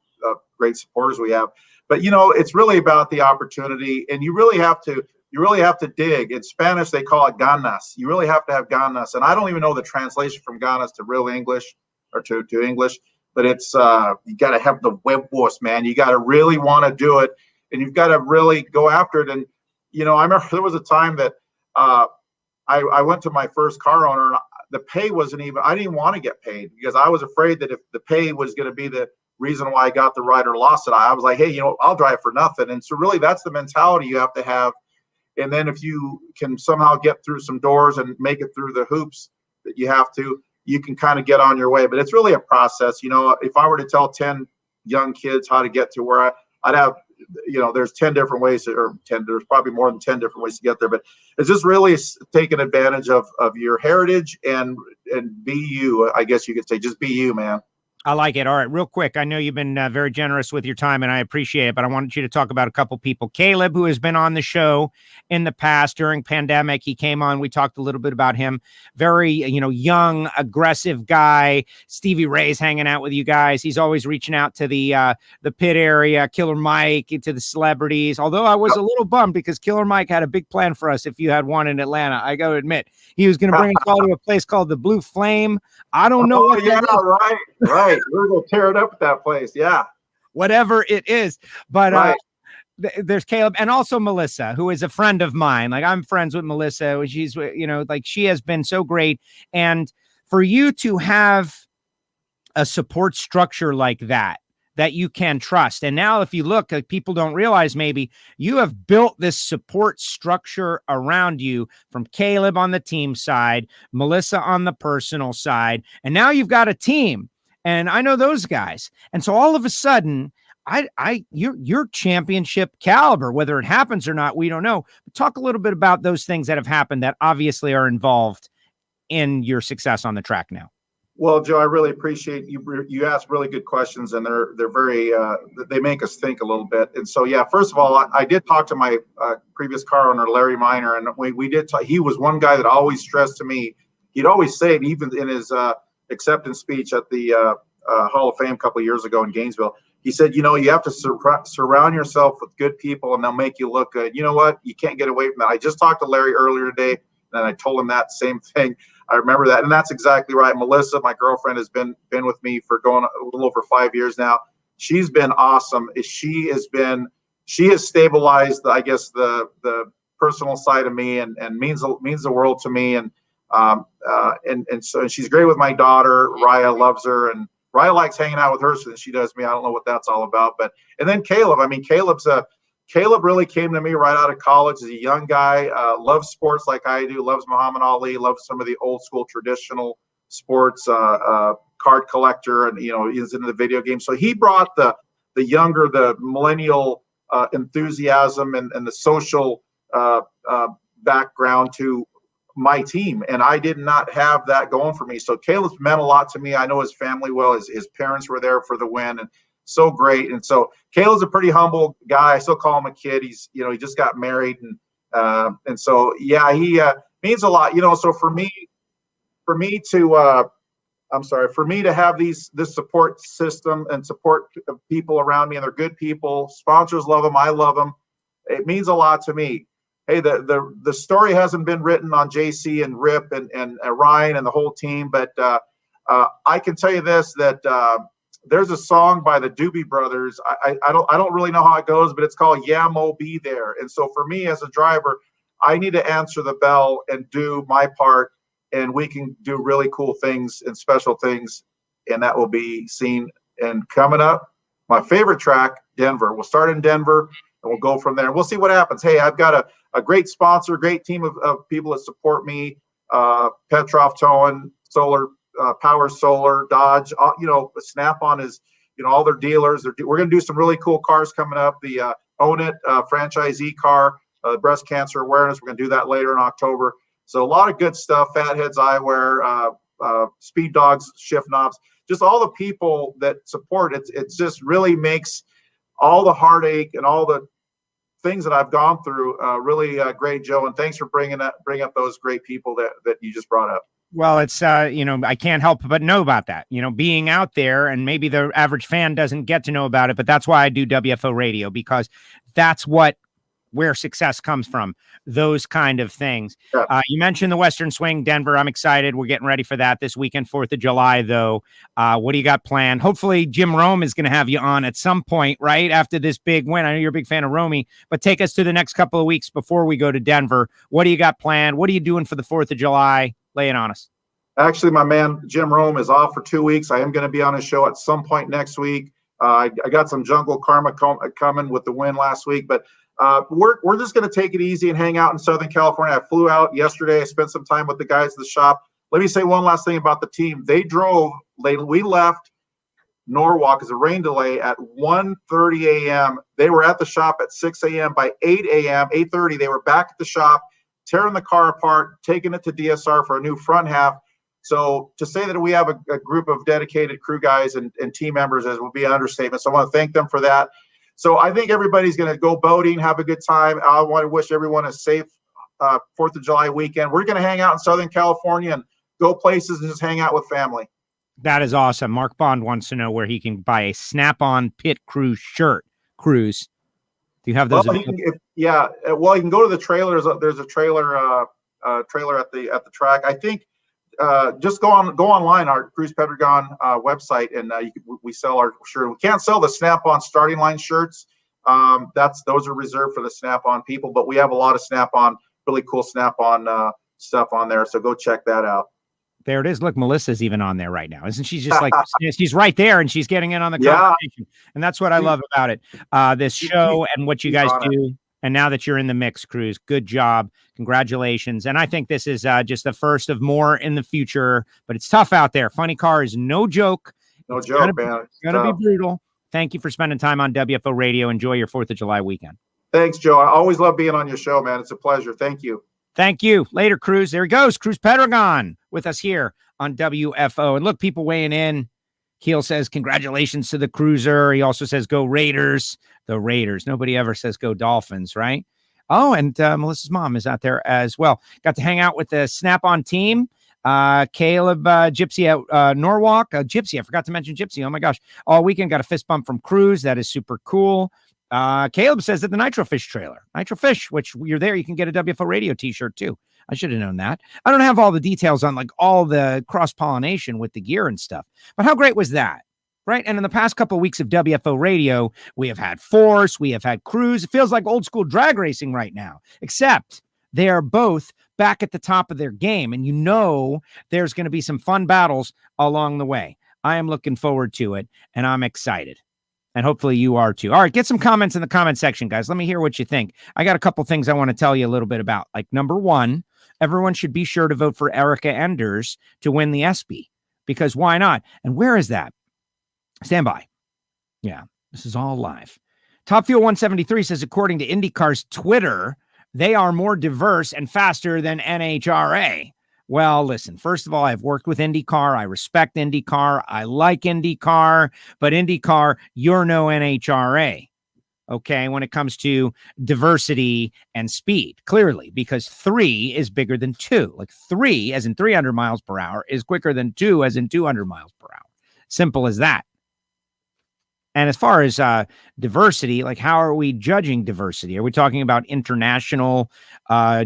great supporters we have. But it's really about the opportunity, and you really have to dig. In Spanish, they call it ganas. You really have to have ganas, and I don't even know the translation from ganas to real English or to English. But it's you got to have the huevos, man. You got to really want to do it, and you've got to really go after it. And I remember there was a time that I went to my first car owner, and the pay wasn't even. I didn't want to get paid because I was afraid that if the pay was going to be the reason why I got the ride or lost it, I was like, hey, I'll drive for nothing. And so really that's the mentality you have to have. And then if you can somehow get through some doors and make it through the hoops that you have to, you can kind of get on your way. But it's really a process. If I were to tell 10 young kids how to get to where I'd have, there's 10 different ways there's probably more than 10 different ways to get there, but it's just really taking advantage of your heritage and be you. I guess you could say, just be you, man. I like it. All right, real quick. I know you've been very generous with your time, and I appreciate it, but I wanted you to talk about a couple people. Caleb, who has been on the show in the past during pandemic, he came on. We talked a little bit about him. Very, young, aggressive guy. Stevie Ray's hanging out with you guys. He's always reaching out to the pit area, Killer Mike, to the celebrities. Although I was a little bummed because Killer Mike had a big plan for us if you had one in Atlanta. I got to admit, he was going to bring us all to a place called the Blue Flame. I don't know what that is. Right. We're going to tear it up at that place. Yeah. Whatever it is. But there's Caleb and also Melissa, who is a friend of mine. Like, I'm friends with Melissa. She's, she has been so great. And for you to have a support structure like that you can trust. And now if you look, like, people don't realize, maybe you have built this support structure around you, from Caleb on the team side, Melissa on the personal side, and now you've got a team. And I know those guys. And so all of a sudden, you're championship caliber. Whether it happens or not, we don't know. But talk a little bit about those things that have happened that obviously are involved in your success on the track now. Well, Joe, I really appreciate you. You asked really good questions, and they're very they make us think a little bit. And so, yeah, first of all, I did talk to my previous car owner, Larry Miner, and we did talk. He was one guy that always stressed to me. He'd always say it, even in his acceptance speech at the Hall of Fame a couple of years ago in Gainesville. He said, you have to surround yourself with good people, and they'll make you look good. You know what? You can't get away from that. I just talked to Larry earlier today, and I told him that same thing. I remember that, and that's exactly right. Melissa, my girlfriend, has been with me for going a little over 5 years now. She's been awesome. She has stabilized, I guess, the personal side of me, and means the world to me. And so she's great with my daughter. Raya loves her, and Raya likes hanging out with her so than she does me. I don't know what that's all about. And then Caleb. I mean, Caleb really came to me right out of college as a young guy, loves sports like I do, loves Muhammad Ali, loves some of the old school traditional sports, card collector, and, he's into the video game. So he brought the millennial enthusiasm and the social background to my team. And I did not have that going for me. So Caleb's meant a lot to me. I know his family well. His parents were there for the win, and so great. And so Caleb's a pretty humble guy. I still call him a kid. He's, he just got married, and so, yeah, he means a lot. So for me to I'm sorry, for me to have this support system and support people around me, and they're good people. Sponsors love them. I love them. It means a lot to me. Hey, the story hasn't been written on JC and Rip and Ryan and the whole team, but I can tell you this, that there's a song by the Doobie Brothers. I don't really know how it goes, but it's called "Yeah Mo Be There." And so for me as a driver, I need to answer the bell and do my part, and we can do really cool things and special things, and that will be seen. And coming up, my favorite track, Denver. We'll start in Denver, and we'll go from there. We'll see what happens. Hey, I've got a great sponsor, great team of people that support me. Petrov Towing, Solar, Power Solar, Dodge, Snap-on is, all their dealers. We're going to do some really cool cars coming up. The Own It franchisee car, breast cancer awareness. We're going to do that later in October. So a lot of good stuff. Fatheads Eyewear, Speed Dogs, Shift Knobs, just all the people that support it. It just really makes all the heartache and all the things that I've gone through really great, Joe. And thanks for bringing up those great people that you just brought up. Well, it's, I can't help but know about that, being out there, and maybe the average fan doesn't get to know about it, but that's why I do WFO radio, because that's where success comes from, those kind of things. Yeah. You mentioned the Western Swing, Denver. I'm excited. We're getting ready for that this weekend, 4th of July, though. What do you got planned? Hopefully Jim Rome is going to have you on at some point, right after this big win. I know you're a big fan of Romy, but take us to the next couple of weeks before we go to Denver. What do you got planned? What are you doing for the 4th of July? Lay it on us. Actually, my man Jim Rome is off for 2 weeks. I am going to be on his show at some point next week. I got some Jungle Karma coming with the win last week, but we're just going to take it easy and hang out in Southern California. I flew out yesterday. I spent some time with the guys at the shop. Let me say one last thing about the team. We left Norwalk as a rain delay at 1:30 a.m. They were at the shop at 6 a.m. By 8 a.m., 8:30, they were back at the shop, tearing the car apart, taking it to DSR for a new front half. So to say that we have a group of dedicated crew guys and team members will be an understatement. So I want to thank them for that. So I think everybody's going to go boating, have a good time. I want to wish everyone a safe 4th of July weekend. We're going to hang out in Southern California and go places and just hang out with family. That is awesome. Mark Bond wants to know where he can buy a Snap-on Pit Crew shirt. Cruz, do you have those? Well, you can go to the trailers. There's a trailer at the track. I think just go online, our Cruz Pedregon website, and we sell our shirt. We can't sell the Snap-on starting line shirts. Those are reserved for the Snap-on people, but we have a lot of Snap-on, really cool Snap-on stuff on there. So go check that out. There it is. Look, Melissa's even on there right now. Isn't she just like, she's right there and she's getting in on the conversation. And that's what I love about it. This show and what you guys do. And now that you're in the mix, Cruz, good job. Congratulations. And I think this is just the first of more in the future, but it's tough out there. Funny Car is no joke. No joke, man. It's going to be brutal. Thank you for spending time on WFO Radio. Enjoy your 4th of July weekend. Thanks, Joe. I always love being on your show, man. It's a pleasure. Thank you. Thank you. Later, Cruz. There he goes. Cruz Pedregon with us here on WFO. And look, people weighing in. Keel says, congratulations to the cruiser. He also says, go Raiders. The Raiders. Nobody ever says go Dolphins, right? Oh, and Melissa's mom is out there as well. Got to hang out with the Snap-on team. Caleb, Gypsy at Norwalk. Gypsy, I forgot to mention Gypsy. Oh, my gosh. All weekend got a fist bump from Cruz. That is super cool. Caleb says that the Nitro Fish trailer. Nitro Fish, which you're there, you can get a WFO Radio t-shirt too. I should have known that. I don't have all the details on like all the cross-pollination with the gear and stuff, but how great was that? Right. And in the past couple of weeks of WFO Radio, we have had Force, we have had Cruz. It feels like old school drag racing right now, except they are both back at the top of their game. And there's going to be some fun battles along the way. I am looking forward to it and I'm excited. And hopefully you are too. All right, get some comments in the comment section, guys. Let me hear what you think. I got a couple things I want to tell you a little bit about. Like, number one, everyone should be sure to vote for Erica Enders to win the ESPY, because why not? And where is that? Stand by. Yeah, this is all live. Top Fuel 173 says, according to IndyCar's Twitter, they are more diverse and faster than NHRA. Well, listen, first of all, I've worked with IndyCar. I respect IndyCar. I like IndyCar, but IndyCar, you're no NHRA. okay, when it comes to diversity and speed, clearly, because 3 is bigger than 2. Like 3, as in 300 miles per hour, is quicker than 2, as in 200 miles per hour. Simple as that. And as far as diversity, like how are we judging diversity? Are we talking about international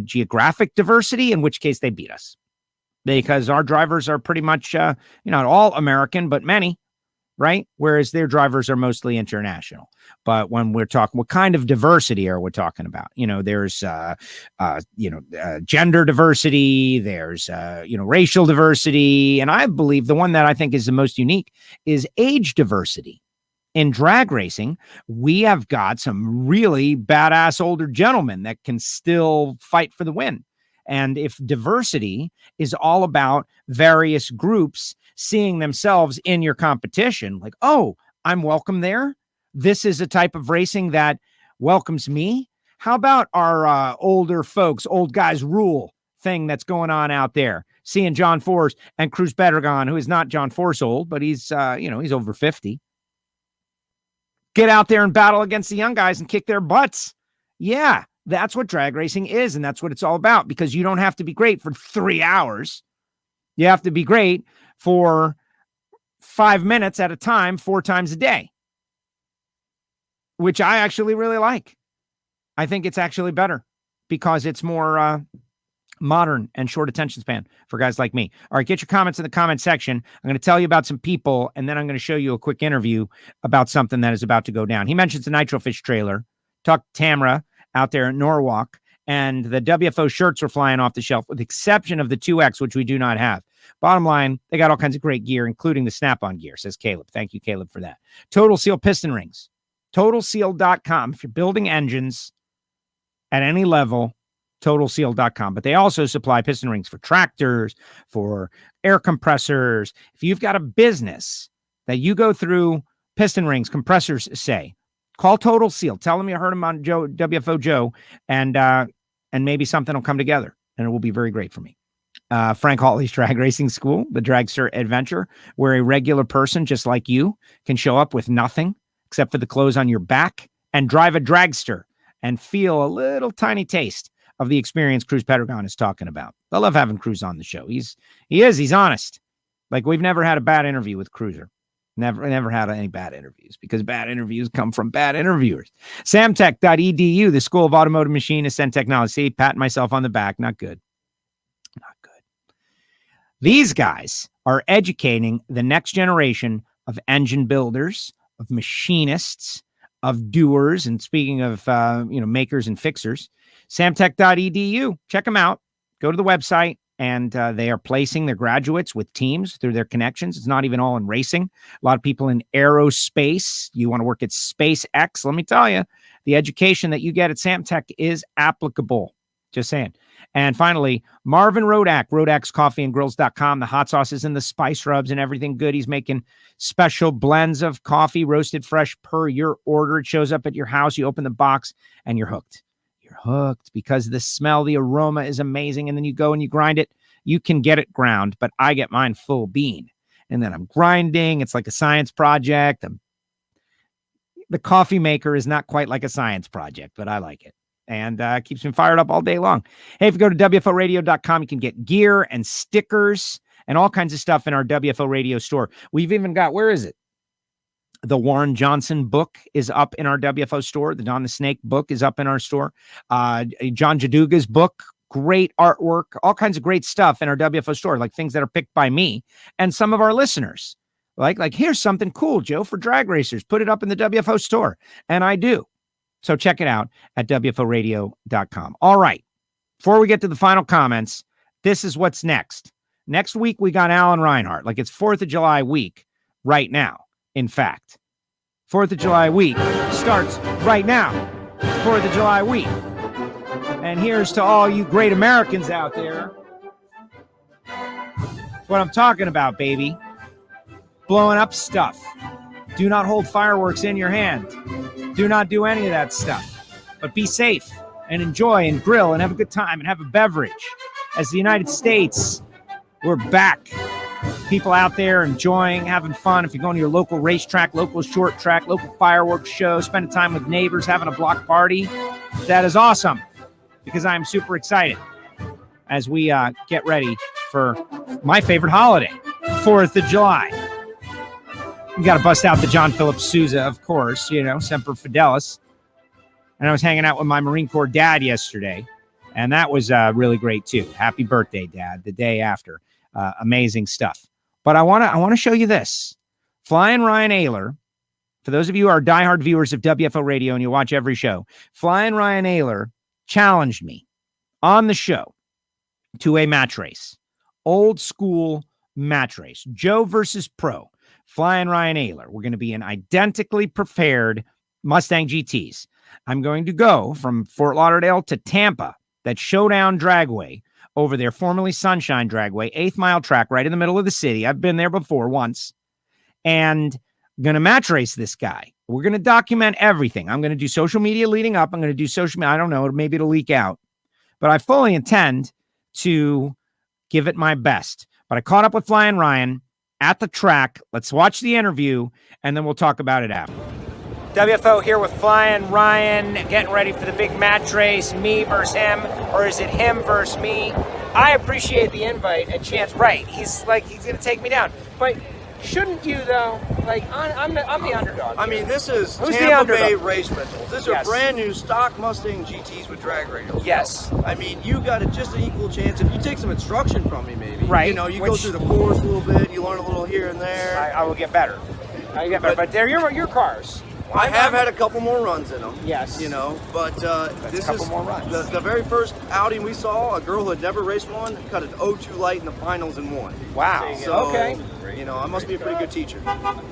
geographic diversity, in which case they beat us? Because our drivers are pretty much, not all American, but many, right? Whereas their drivers are mostly international. But when we're talking, what kind of diversity are we talking about? There's, gender diversity, there's, racial diversity. And I believe the one that I think is the most unique is age diversity. In drag racing, we have got some really badass older gentlemen that can still fight for the win. And if diversity is all about various groups seeing themselves in your competition, like, oh, I'm welcome there. This is a type of racing that welcomes me. How about our older folks, old guys rule thing that's going on out there? Seeing John Force and Cruz Pedregon, who is not John Force old, but he's, he's over 50. Get out there and battle against the young guys and kick their butts. Yeah, that's what drag racing is, and that's what it's all about, because you don't have to be great for 3 hours. You have to be great for 5 minutes at a time, 4 times a day, which I actually really like. I think it's actually better because it's more modern and short attention span for guys like me. All right, get your comments in the comment section. I'm going to tell you about some people, and then I'm going to show you a quick interview about something that is about to go down. He mentions the Nitro Fish trailer. Talked to Tamra out there in Norwalk, and the WFO shirts were flying off the shelf, with the exception of the 2X, which we do not have. Bottom line, they got all kinds of great gear, including the snap-on gear, says Caleb. Thank you, Caleb, for that. Total Seal piston rings. TotalSeal.com. If you're building engines at any level, TotalSeal.com. But they also supply piston rings for tractors, for air compressors. If you've got a business that you go through piston rings, compressors, say, call Total Seal. Tell them you heard him on WFO Joe, and maybe something will come together, and it will be very great for me. Frank Hawley's Drag Racing School, the Dragster Adventure, where a regular person just like you can show up with nothing except for the clothes on your back and drive a dragster and feel a little tiny taste of the experience Cruz Pedregon is talking about. I love having Cruz on the show. He's honest. Like, we've never had a bad interview with Cruiser. Never had any bad interviews, because bad interviews come from bad interviewers. Samtech.edu, the School of Automotive Machinists and Technology. See, patting myself on the back. Not good. Not good. These guys are educating the next generation of engine builders, of machinists, of doers, and speaking of makers and fixers. Samtech.edu. Check them out. Go to the website, and they are placing their graduates with teams through their connections. It's not even all in racing. A lot of people in aerospace. You want to work at SpaceX. Let me tell you, the education that you get at Samtech is applicable. Just saying. And finally, Marvin Rodak, Rodak'sCoffeeandGrills.com. The hot sauces and the spice rubs and everything good. He's making special blends of coffee, roasted fresh per your order. It shows up at your house. You open the box and you're hooked. You're hooked because the smell, the aroma is amazing. And then you go and you grind it. You can get it ground, but I get mine full bean. And then I'm grinding. It's like a science project. The coffee maker is not quite like a science project, but I like it. And keeps me fired up all day long. Hey, if you go to WFOradio.com, you can get gear and stickers and all kinds of stuff in our WFO Radio store. We've even got, where is it? The Warren Johnson book is up in our WFO store. The Don the Snake book is up in our store. John Jaduga's book, great artwork, all kinds of great stuff in our WFO store, like things that are picked by me and some of our listeners. Like here's something cool, Joe, for drag racers. Put it up in the WFO store. And I do. So check it out at WFOradio.com. All right. Before we get to the final comments, this is what's next. Next week, we got Alan Reinhart. Like, it's 4th of July week right now. In fact, 4th of July week starts right now. 4th of July week. And here's to all you great Americans out there. That's what I'm talking about, baby. Blowing up stuff. Do not hold fireworks in your hand. Do not do any of that stuff. But be safe and enjoy and grill and have a good time and have a beverage. As the United States, we're back People out there enjoying, having fun. If you're going to your local racetrack, local short track, local fireworks show, spending time with neighbors, having a block party, that is awesome because I'm super excited as we get ready for my favorite holiday, 4th of July. We got to bust out the John Philip Sousa, of course, Semper Fidelis. And I was hanging out with my Marine Corps dad yesterday, and that was really great too. Happy birthday, Dad, the day after. Amazing stuff. But I want to show you this. Flying Ryan Ayler, for those of you who are diehard viewers of WFO Radio and you watch every show, Flying Ryan Ayler challenged me on the show to a match race. Old school match race. Joe versus Pro. Flying Ryan Ayler. We're going to be in identically prepared Mustang GTs. I'm going to go from Fort Lauderdale to Tampa, that Showdown Dragway, over there, formerly Sunshine Dragway, 8th Mile track right in the middle of the city. I've been there before once. And I'm going to match race this guy. We're going to document everything. I'm going to do social media leading up. I'm going to do social media. I don't know. Maybe it'll leak out. But I fully intend to give it my best. But I caught up with Flying Ryan at the track. Let's watch the interview, and then we'll talk about it after. WFO here with Flying Ryan, getting ready for the big match race, me versus him, or is it him versus me? I appreciate the invite and chance. Right, he's going to take me down. But shouldn't you, though? I'm the underdog. I mean, this is Who's Tampa the Bay underdog? Race Rentals. These Yes. are brand new stock Mustang GTs with drag radials. Yes. I mean, you got just an equal chance. If you take some instruction from me, maybe. Right. You go through the course a little bit, you learn a little here and there. I will get better. But they're your cars. I have had a couple more runs in them. Yes. But this couple is more runs. The very first outing we saw, a girl who had never raced one cut an 0-2 light in the finals and won. Wow. So, Okay. I must be a pretty good teacher.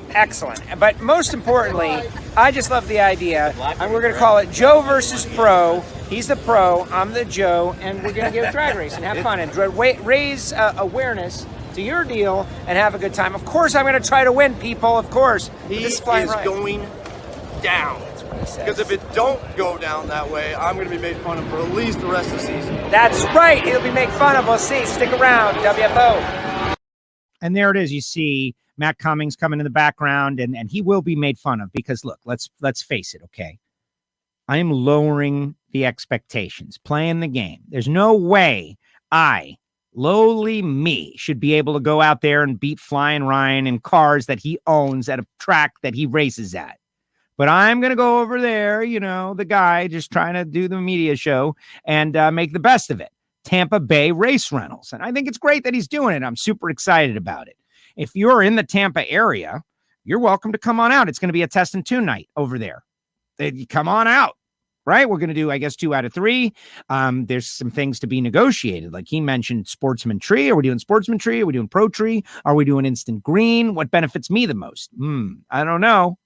Excellent. But most importantly, I just love the idea, and we're going to call it Joe versus Pro. He's the pro, I'm the Joe, and we're going to get a drag race and have fun and raise awareness to your deal and have a good time. Of course, I'm going to try to win, people. Of course. He This is Flying Ryan. going down. Because if it don't go down that way, I'm going to be made fun of for at least the rest of the season. That's right. He'll be made fun of. We'll see. Stick around. WFO. And there it is. You see Matt Cummings coming in the background, and he will be made fun of because, look, let's face it, okay? I am lowering the expectations, playing the game. There's no way lowly me, should be able to go out there and beat Flying Ryan in cars that he owns at a track that he races at. But I'm going to go over there, the guy just trying to do the media show and make the best of it. Tampa Bay Race Rentals. And I think it's great that he's doing it. I'm super excited about it. If you're in the Tampa area, you're welcome to come on out. It's going to be a test and tune night over there. Come on out, right? We're going to do, I guess, 2 out of 3. There's some things to be negotiated. Like he mentioned Sportsman Tree. Are we doing Sportsman Tree? Are we doing Pro Tree? Are we doing Instant Green? What benefits me the most? I don't know.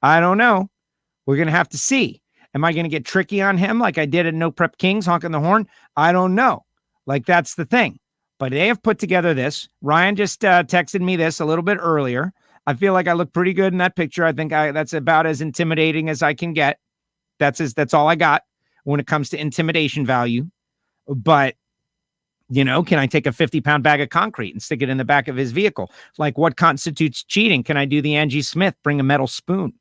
We're going to have to see. Am I going to get tricky on him like I did at No Prep Kings, honking the horn? I don't know. That's the thing. But they have put together this. Ryan just texted me this a little bit earlier. I feel like I look pretty good in that picture. I think that's about as intimidating as I can get. That's all I got when it comes to intimidation value. But, can I take a 50-pound bag of concrete and stick it in the back of his vehicle? Like, what constitutes cheating? Can I do the Angie Smith, bring a metal spoon?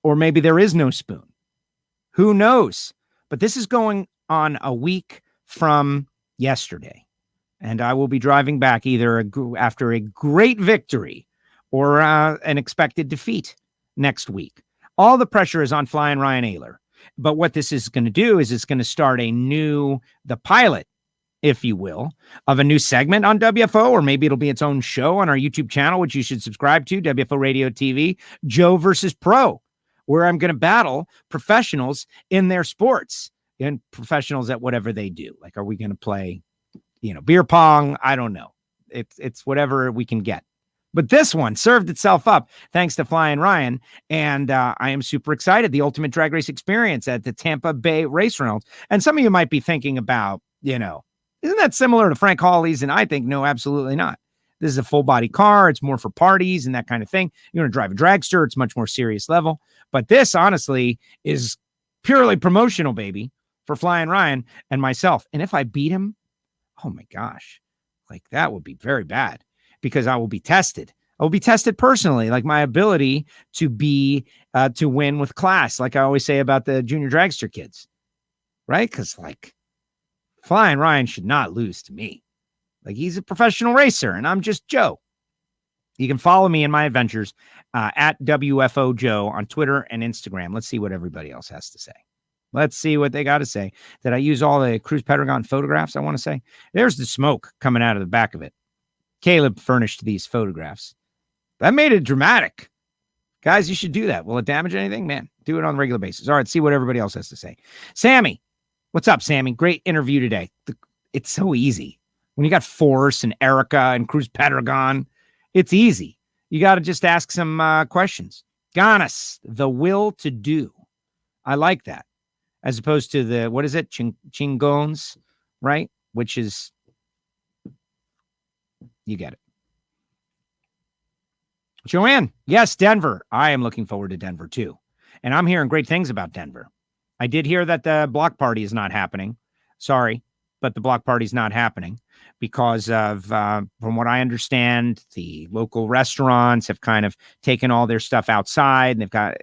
Or maybe there is no spoon. Who knows? But this is going on a week from yesterday. And I will be driving back either after a great victory or an expected defeat next week. All the pressure is on Flying Ryan Ayler. But what this is going to do is it's going to start the pilot, if you will, of a new segment on WFO, or maybe it'll be its own show on our YouTube channel, which you should subscribe to, WFO Radio TV, Joe versus Pro, where I'm going to battle professionals in their sports and professionals at whatever they do. Like, are we going to play, beer pong? I don't know. It's whatever we can get. But this one served itself up thanks to Flying Ryan. And I am super excited. The ultimate drag race experience at the Tampa Bay Race Rentals. And some of you might be thinking about, isn't that similar to Frank Hawley's? And I think, no, absolutely not. This is a full body car. It's more for parties and that kind of thing. You want to drive a dragster. It's much more serious level. But this, honestly, is purely promotional, baby, for Flying Ryan and myself. And if I beat him, oh my gosh, that would be very bad. because I will be tested. I will be tested personally, like my ability to to win with class, like I always say about the junior dragster kids, right? Because like Flying Ryan should not lose to me. Like he's a professional racer and I'm just Joe. You can follow me in my adventures at WFO Joe on Twitter and Instagram. Let's see what everybody else has to say. Let's see what they got to say. Did I use all the Cruz Pedregon photographs? I want to say there's the smoke coming out of the back of it. Caleb furnished these photographs. That made it dramatic. Guys, you should do that. Will it damage anything? Man, do it on a regular basis. All right, see what everybody else has to say. Sammy, what's up, Sammy? Great interview today. It's so easy. When you got Force and Erica and Cruz Pedregon, it's easy. You got to just ask some questions. Ganas, the will to do. I like that. As opposed to the, what is it? Chingones, right? Which is, you get it. Joanne, yes, Denver. I am looking forward to Denver too. And I'm hearing great things about Denver. I did hear that the block party is not happening. Sorry, but the block party is not happening because of, from what I understand, the local restaurants have kind of taken all their stuff outside and they've got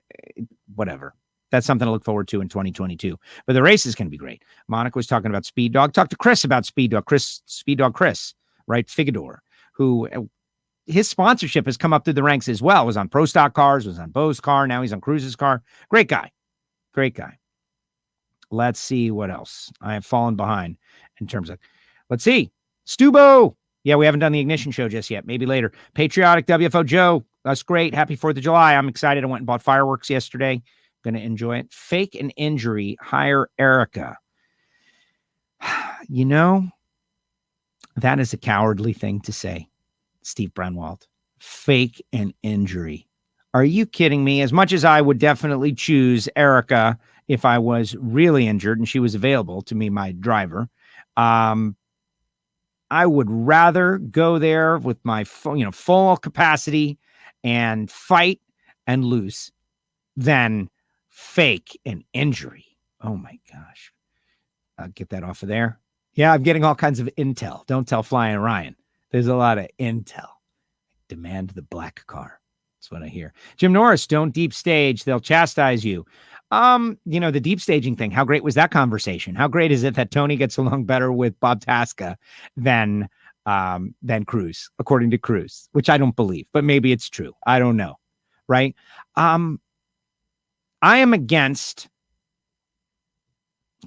whatever. That's something to look forward to in 2022. But the races can be great. Monica was talking about Speed Dog. Talk to Chris about Speed Dog. Speed Dog Chris, right? Figador, who his sponsorship has come up through the ranks as well. Was on Pro Stock Cars, was on Bo's car. Now he's on Cruz's car. Great guy. Great guy. Let's see what else. I have fallen behind in terms of, let's see. Stubo. Yeah, we haven't done the ignition show just yet. Maybe later. Patriotic WFO Joe. That's great. Happy 4th of July. I'm excited. I went and bought fireworks yesterday. Going to enjoy it. Fake an injury. Hire Erica. You know, that is a cowardly thing to say, Steve Brenwald. Fake an injury. Are you kidding me? As much as I would definitely choose Erica if I was really injured and she was available to me, my driver, I would rather go there with my full capacity and fight and lose than fake an injury. Oh my gosh. I'll get that off of there. Yeah, I'm getting all kinds of intel. Don't tell Flying Ryan. There's a lot of intel. Demand the black car. That's what I hear. Jim Norris, don't deep stage. They'll chastise you. The deep staging thing. How great was that conversation? How great is it that Tony gets along better with Bob Tasca than Cruz, according to Cruz, which I don't believe, but maybe it's true. I don't know. Right. I am against,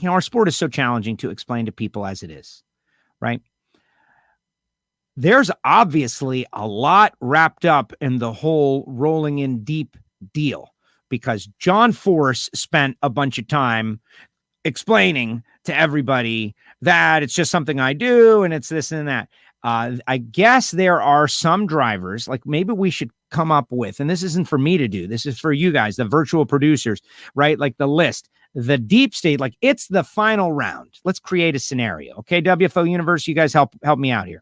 our sport is so challenging to explain to people as it is, right? There's obviously a lot wrapped up in the whole rolling in deep deal because John Force spent a bunch of time explaining to everybody that it's just something I do and it's this and that. I guess there are some drivers, like maybe we should come up with, and this isn't for me to do, this is for you guys, the virtual producers, right? Like the list, the deep state, like it's the final round. Let's create a scenario. Okay, WFO Universe, you guys help me out here.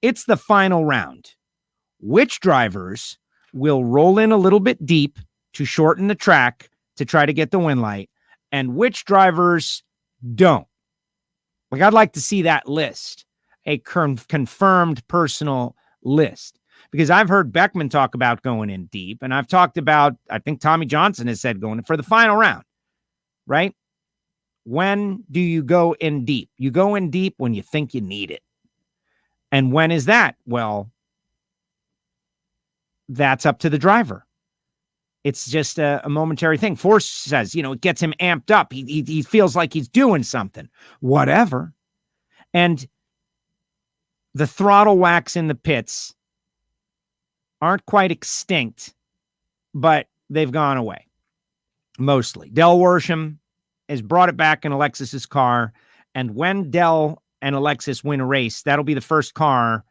It's the final round. Which drivers will roll in a little bit deep to shorten the track to try to get the win light, and which drivers don't? Like, I'd like to see that list, a confirmed personal list, because I've heard Beckman talk about going in deep, and I've talked about, I think Tommy Johnson has said going for the final round, right? When do you go in deep? You go in deep when you think you need it. And when is that? Well, that's up to the driver. It's just a momentary thing. Force says, it gets him amped up. He feels like he's doing something, whatever. And the throttle whacks in the pits aren't quite extinct, but they've gone away. Mostly. Del Worsham has brought it back in Alexis's car. And when Del and Alexis win a race, that'll be the first car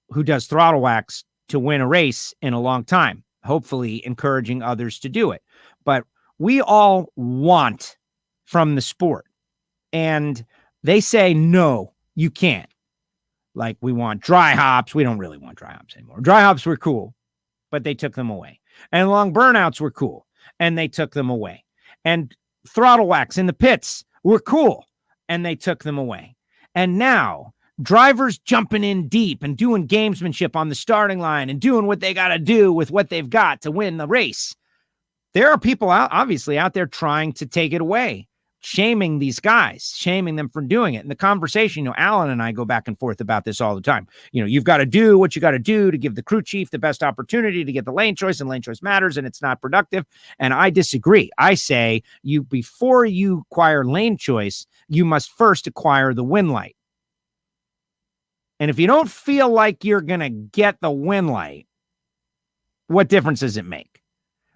who does throttle whacks to win a race in a long time, hopefully encouraging others to do it. But we all want from the sport. And they say, no, you can't. Like, we want dry hops. We don't really want dry hops anymore. Dry hops were cool, but they took them away. And long burnouts were cool, and they took them away. And throttle whacks in the pits were cool, and they took them away. And now drivers jumping in deep and doing gamesmanship on the starting line and doing what they got to do with what they've got to win the race. There are people obviously out there trying to take it away, shaming these guys, shaming them for doing it. And the conversation, Alan and I go back and forth about this all the time. You've got to do what you got to do to give the crew chief the best opportunity to get the lane choice, and lane choice matters, and it's not productive. And I disagree. I say before you acquire lane choice, you must first acquire the win light. And if you don't feel like you're going to get the win light, what difference does it make?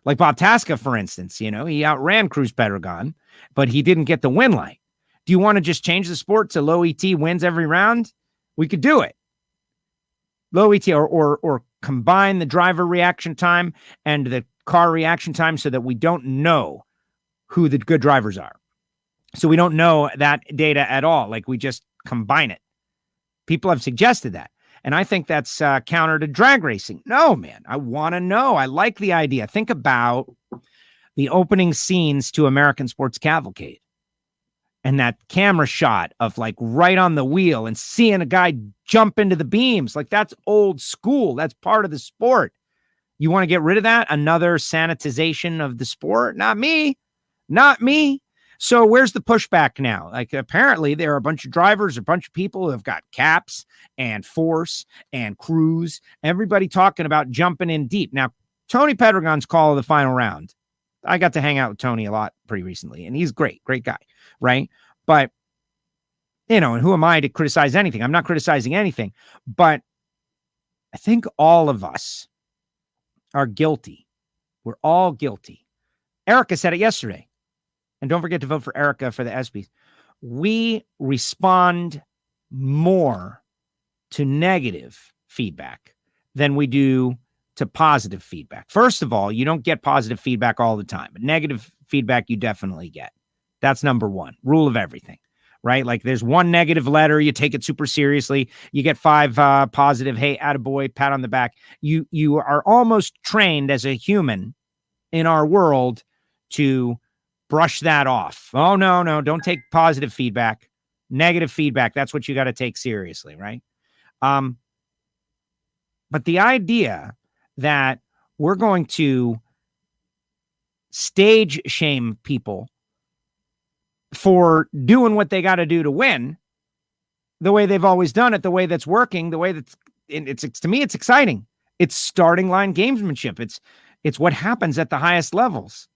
Like Bob Tasca, for instance, he outran Cruz Pedregon, but he didn't get the win light. Do you want to just change the sport to low ET wins every round? We could do it. Low ET or combine the driver reaction time and the car reaction time so that we don't know who the good drivers are. So we don't know that data at all. Like we just combine it. People have suggested that. And I think that's counter to drag racing. No, man, I want to know. I like the idea. Think about the opening scenes to American Sports Cavalcade and that camera shot of like right on the wheel and seeing a guy jump into the beams. Like that's old school. That's part of the sport. You want to get rid of that? Another sanitization of the sport? Not me. Not me. So where's the pushback now? Like apparently there are a bunch of drivers, a bunch of people who have got Caps and Force and Cruz, everybody talking about jumping in deep. Now, Tony Pedregon's call of the final round. I got to hang out with Tony a lot pretty recently, and he's great guy, right? But, and who am I to criticize anything? I'm not criticizing anything, but I think all of us are guilty. We're all guilty. Erica said it yesterday. And don't forget to vote for Erica for the ESPYs. We respond more to negative feedback than we do to positive feedback. First of all, you don't get positive feedback all the time, but negative feedback you definitely get. That's number one, rule of everything, right? Like there's one negative letter, you take it super seriously. You get 5 positive, hey, attaboy, pat on the back. You are almost trained as a human in our world to brush that off. Oh, no, don't take positive feedback. Negative feedback, that's what you got to take seriously, right? But the idea that we're going to stage shame people for doing what they got to do to win the way they've always done it, the way that's working, the way that's it's to me, it's exciting. It's starting line gamesmanship. It's what happens at the highest levels.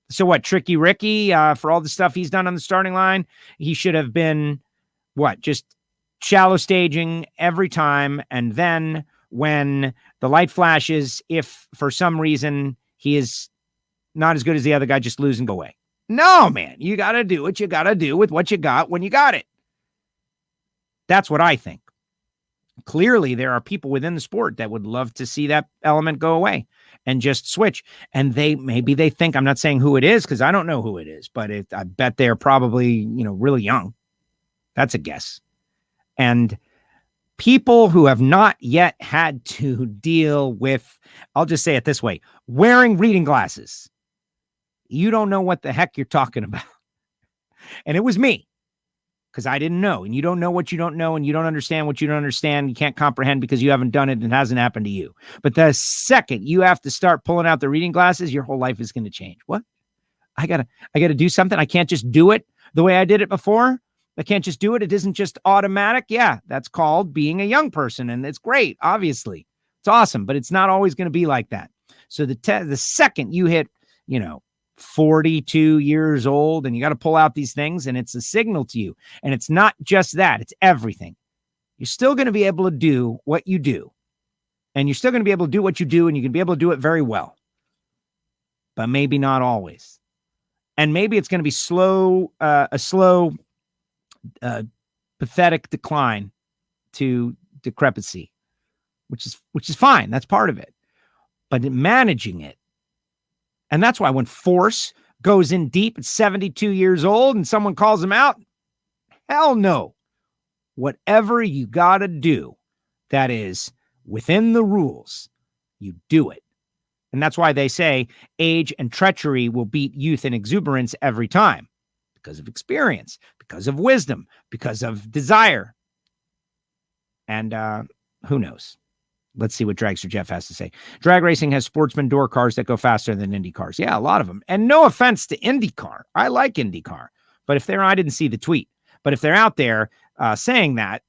So what, Tricky Ricky, for all the stuff he's done on the starting line, he should have been just shallow staging every time. And then when the light flashes, if for some reason he is not as good as the other guy, just lose and go away. No, man, you got to do what you got to do with what you got when you got it. That's what I think. Clearly, there are people within the sport that would love to see that element go away and just switch. And maybe they think, I'm not saying who it is because I don't know who it is, but I bet they're probably, really young. That's a guess. And people who have not yet had to deal with, I'll just say it this way, wearing reading glasses. You don't know what the heck you're talking about. And it was me. Because I didn't know, and you don't know what you don't know, and you don't understand what you don't understand. You can't comprehend because you haven't done it and it hasn't happened to you. But the second you have to start pulling out the reading glasses, your whole life is going to change. What? I gotta do something. I can't just do it the way I did it before. I can't just do it. It isn't just automatic. Yeah, that's called being a young person, and it's great. Obviously, it's awesome, but it's not always going to be like that. So the second you hit, 42 years old and you got to pull out these things and it's a signal to you. And it's not just that, it's everything. You're still going to be able to do what you do. And you're still going to be able to do what you do and you can be able to do it very well. But maybe not always. And maybe it's going to be a slow, pathetic decline to decrepency, which is fine. That's part of it. But managing it. And that's why when Force goes in deep at 72 years old and someone calls him out, hell no. Whatever you got to do that is within the rules, you do it. And that's why they say age and treachery will beat youth and exuberance every time. Because of experience, because of wisdom, because of desire. And who knows? Let's see what Dragster Jeff has to say. Drag racing has sportsman door cars that go faster than Indy cars. Yeah, a lot of them. And no offense to IndyCar. I like IndyCar. But if I didn't see the tweet. But if they're out there saying that,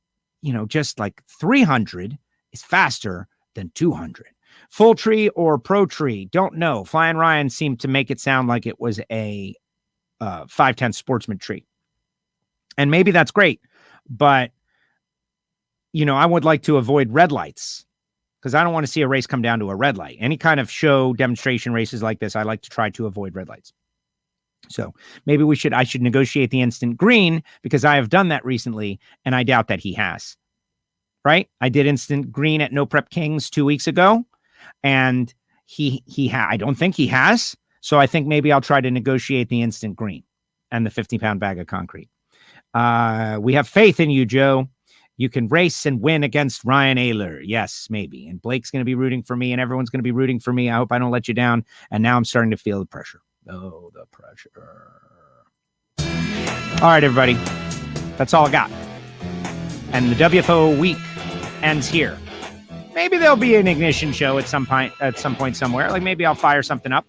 just like 300 is faster than 200. Full tree or pro tree, don't know. Flying Ryan seemed to make it sound like it was a 510 sportsman tree. And maybe that's great. But, I would like to avoid red lights because I don't want to see a race come down to a red light. Any kind of show demonstration races like this, I like to try to avoid red lights. So maybe I should negotiate the instant green because I have done that recently and I doubt that he has. Right? I did instant green at No Prep Kings 2 weeks ago and I don't think he has. So I think maybe I'll try to negotiate the instant green and the 50-pound bag of concrete. We have faith in you, Joe. You can race and win against Ryan Ayler. Yes, maybe. And Blake's going to be rooting for me and everyone's going to be rooting for me. I hope I don't let you down. And now I'm starting to feel the pressure. Oh, the pressure. All right, everybody. That's all I got. And the WFO week ends here. Maybe there'll be an ignition show at some point somewhere. Like maybe I'll fire something up.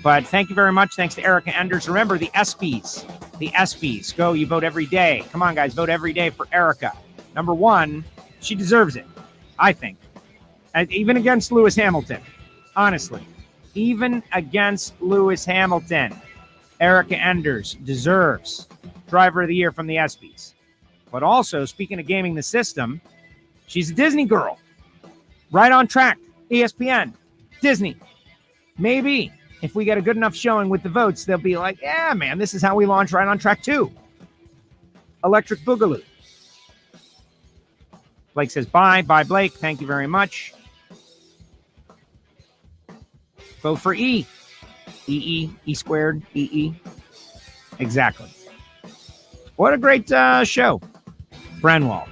But thank you very much. Thanks to Erica Enders. Remember the ESPYs. The ESPYs. Go, you vote every day. Come on, guys. Vote every day for Erica. Number one, she deserves it, I think. And even against Lewis Hamilton. Honestly. Even against Lewis Hamilton. Erica Enders deserves Driver of the Year from the ESPYs. But also, speaking of gaming the system, she's a Disney girl. Right on track. ESPN. Disney. Maybe. If we get a good enough showing with the votes, they'll be like, yeah, man, this is how we launch Right on Track 2. Electric Boogaloo. Blake says, bye. Bye, Blake. Thank you very much. Vote for E. E squared, EE. Exactly. What a great show. Brenwald.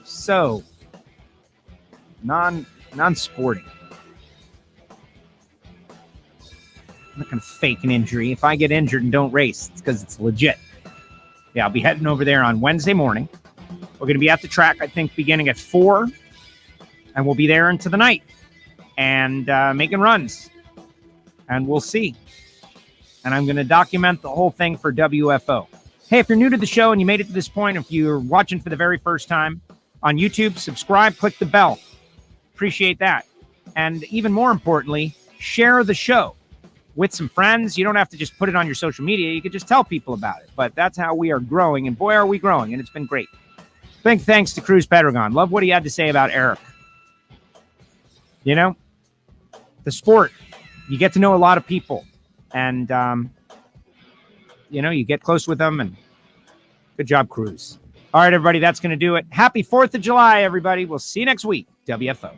So, non-sporting. I'm not going to fake an injury. If I get injured and don't race, it's because it's legit. Yeah, I'll be heading over there on Wednesday morning. We're going to be at the track, I think, beginning at 4. And we'll be there into the night. And making runs. And we'll see. And I'm going to document the whole thing for WFO. Hey, if you're new to the show and you made it to this point, if you're watching for the very first time on YouTube, subscribe, click the bell. Appreciate that. And even more importantly, share the show with some friends. You don't have to just put it on your social media. You could just tell people about it. But that's how we are growing. And boy, are we growing. And it's been great. Big thanks to Cruz Pedregon. Love what he had to say about Eric. The sport. You get to know a lot of people. And, you get close with them. And good job, Cruz. All right, everybody. That's going to do it. Happy 4th of July, everybody. We'll see you next week. WFO.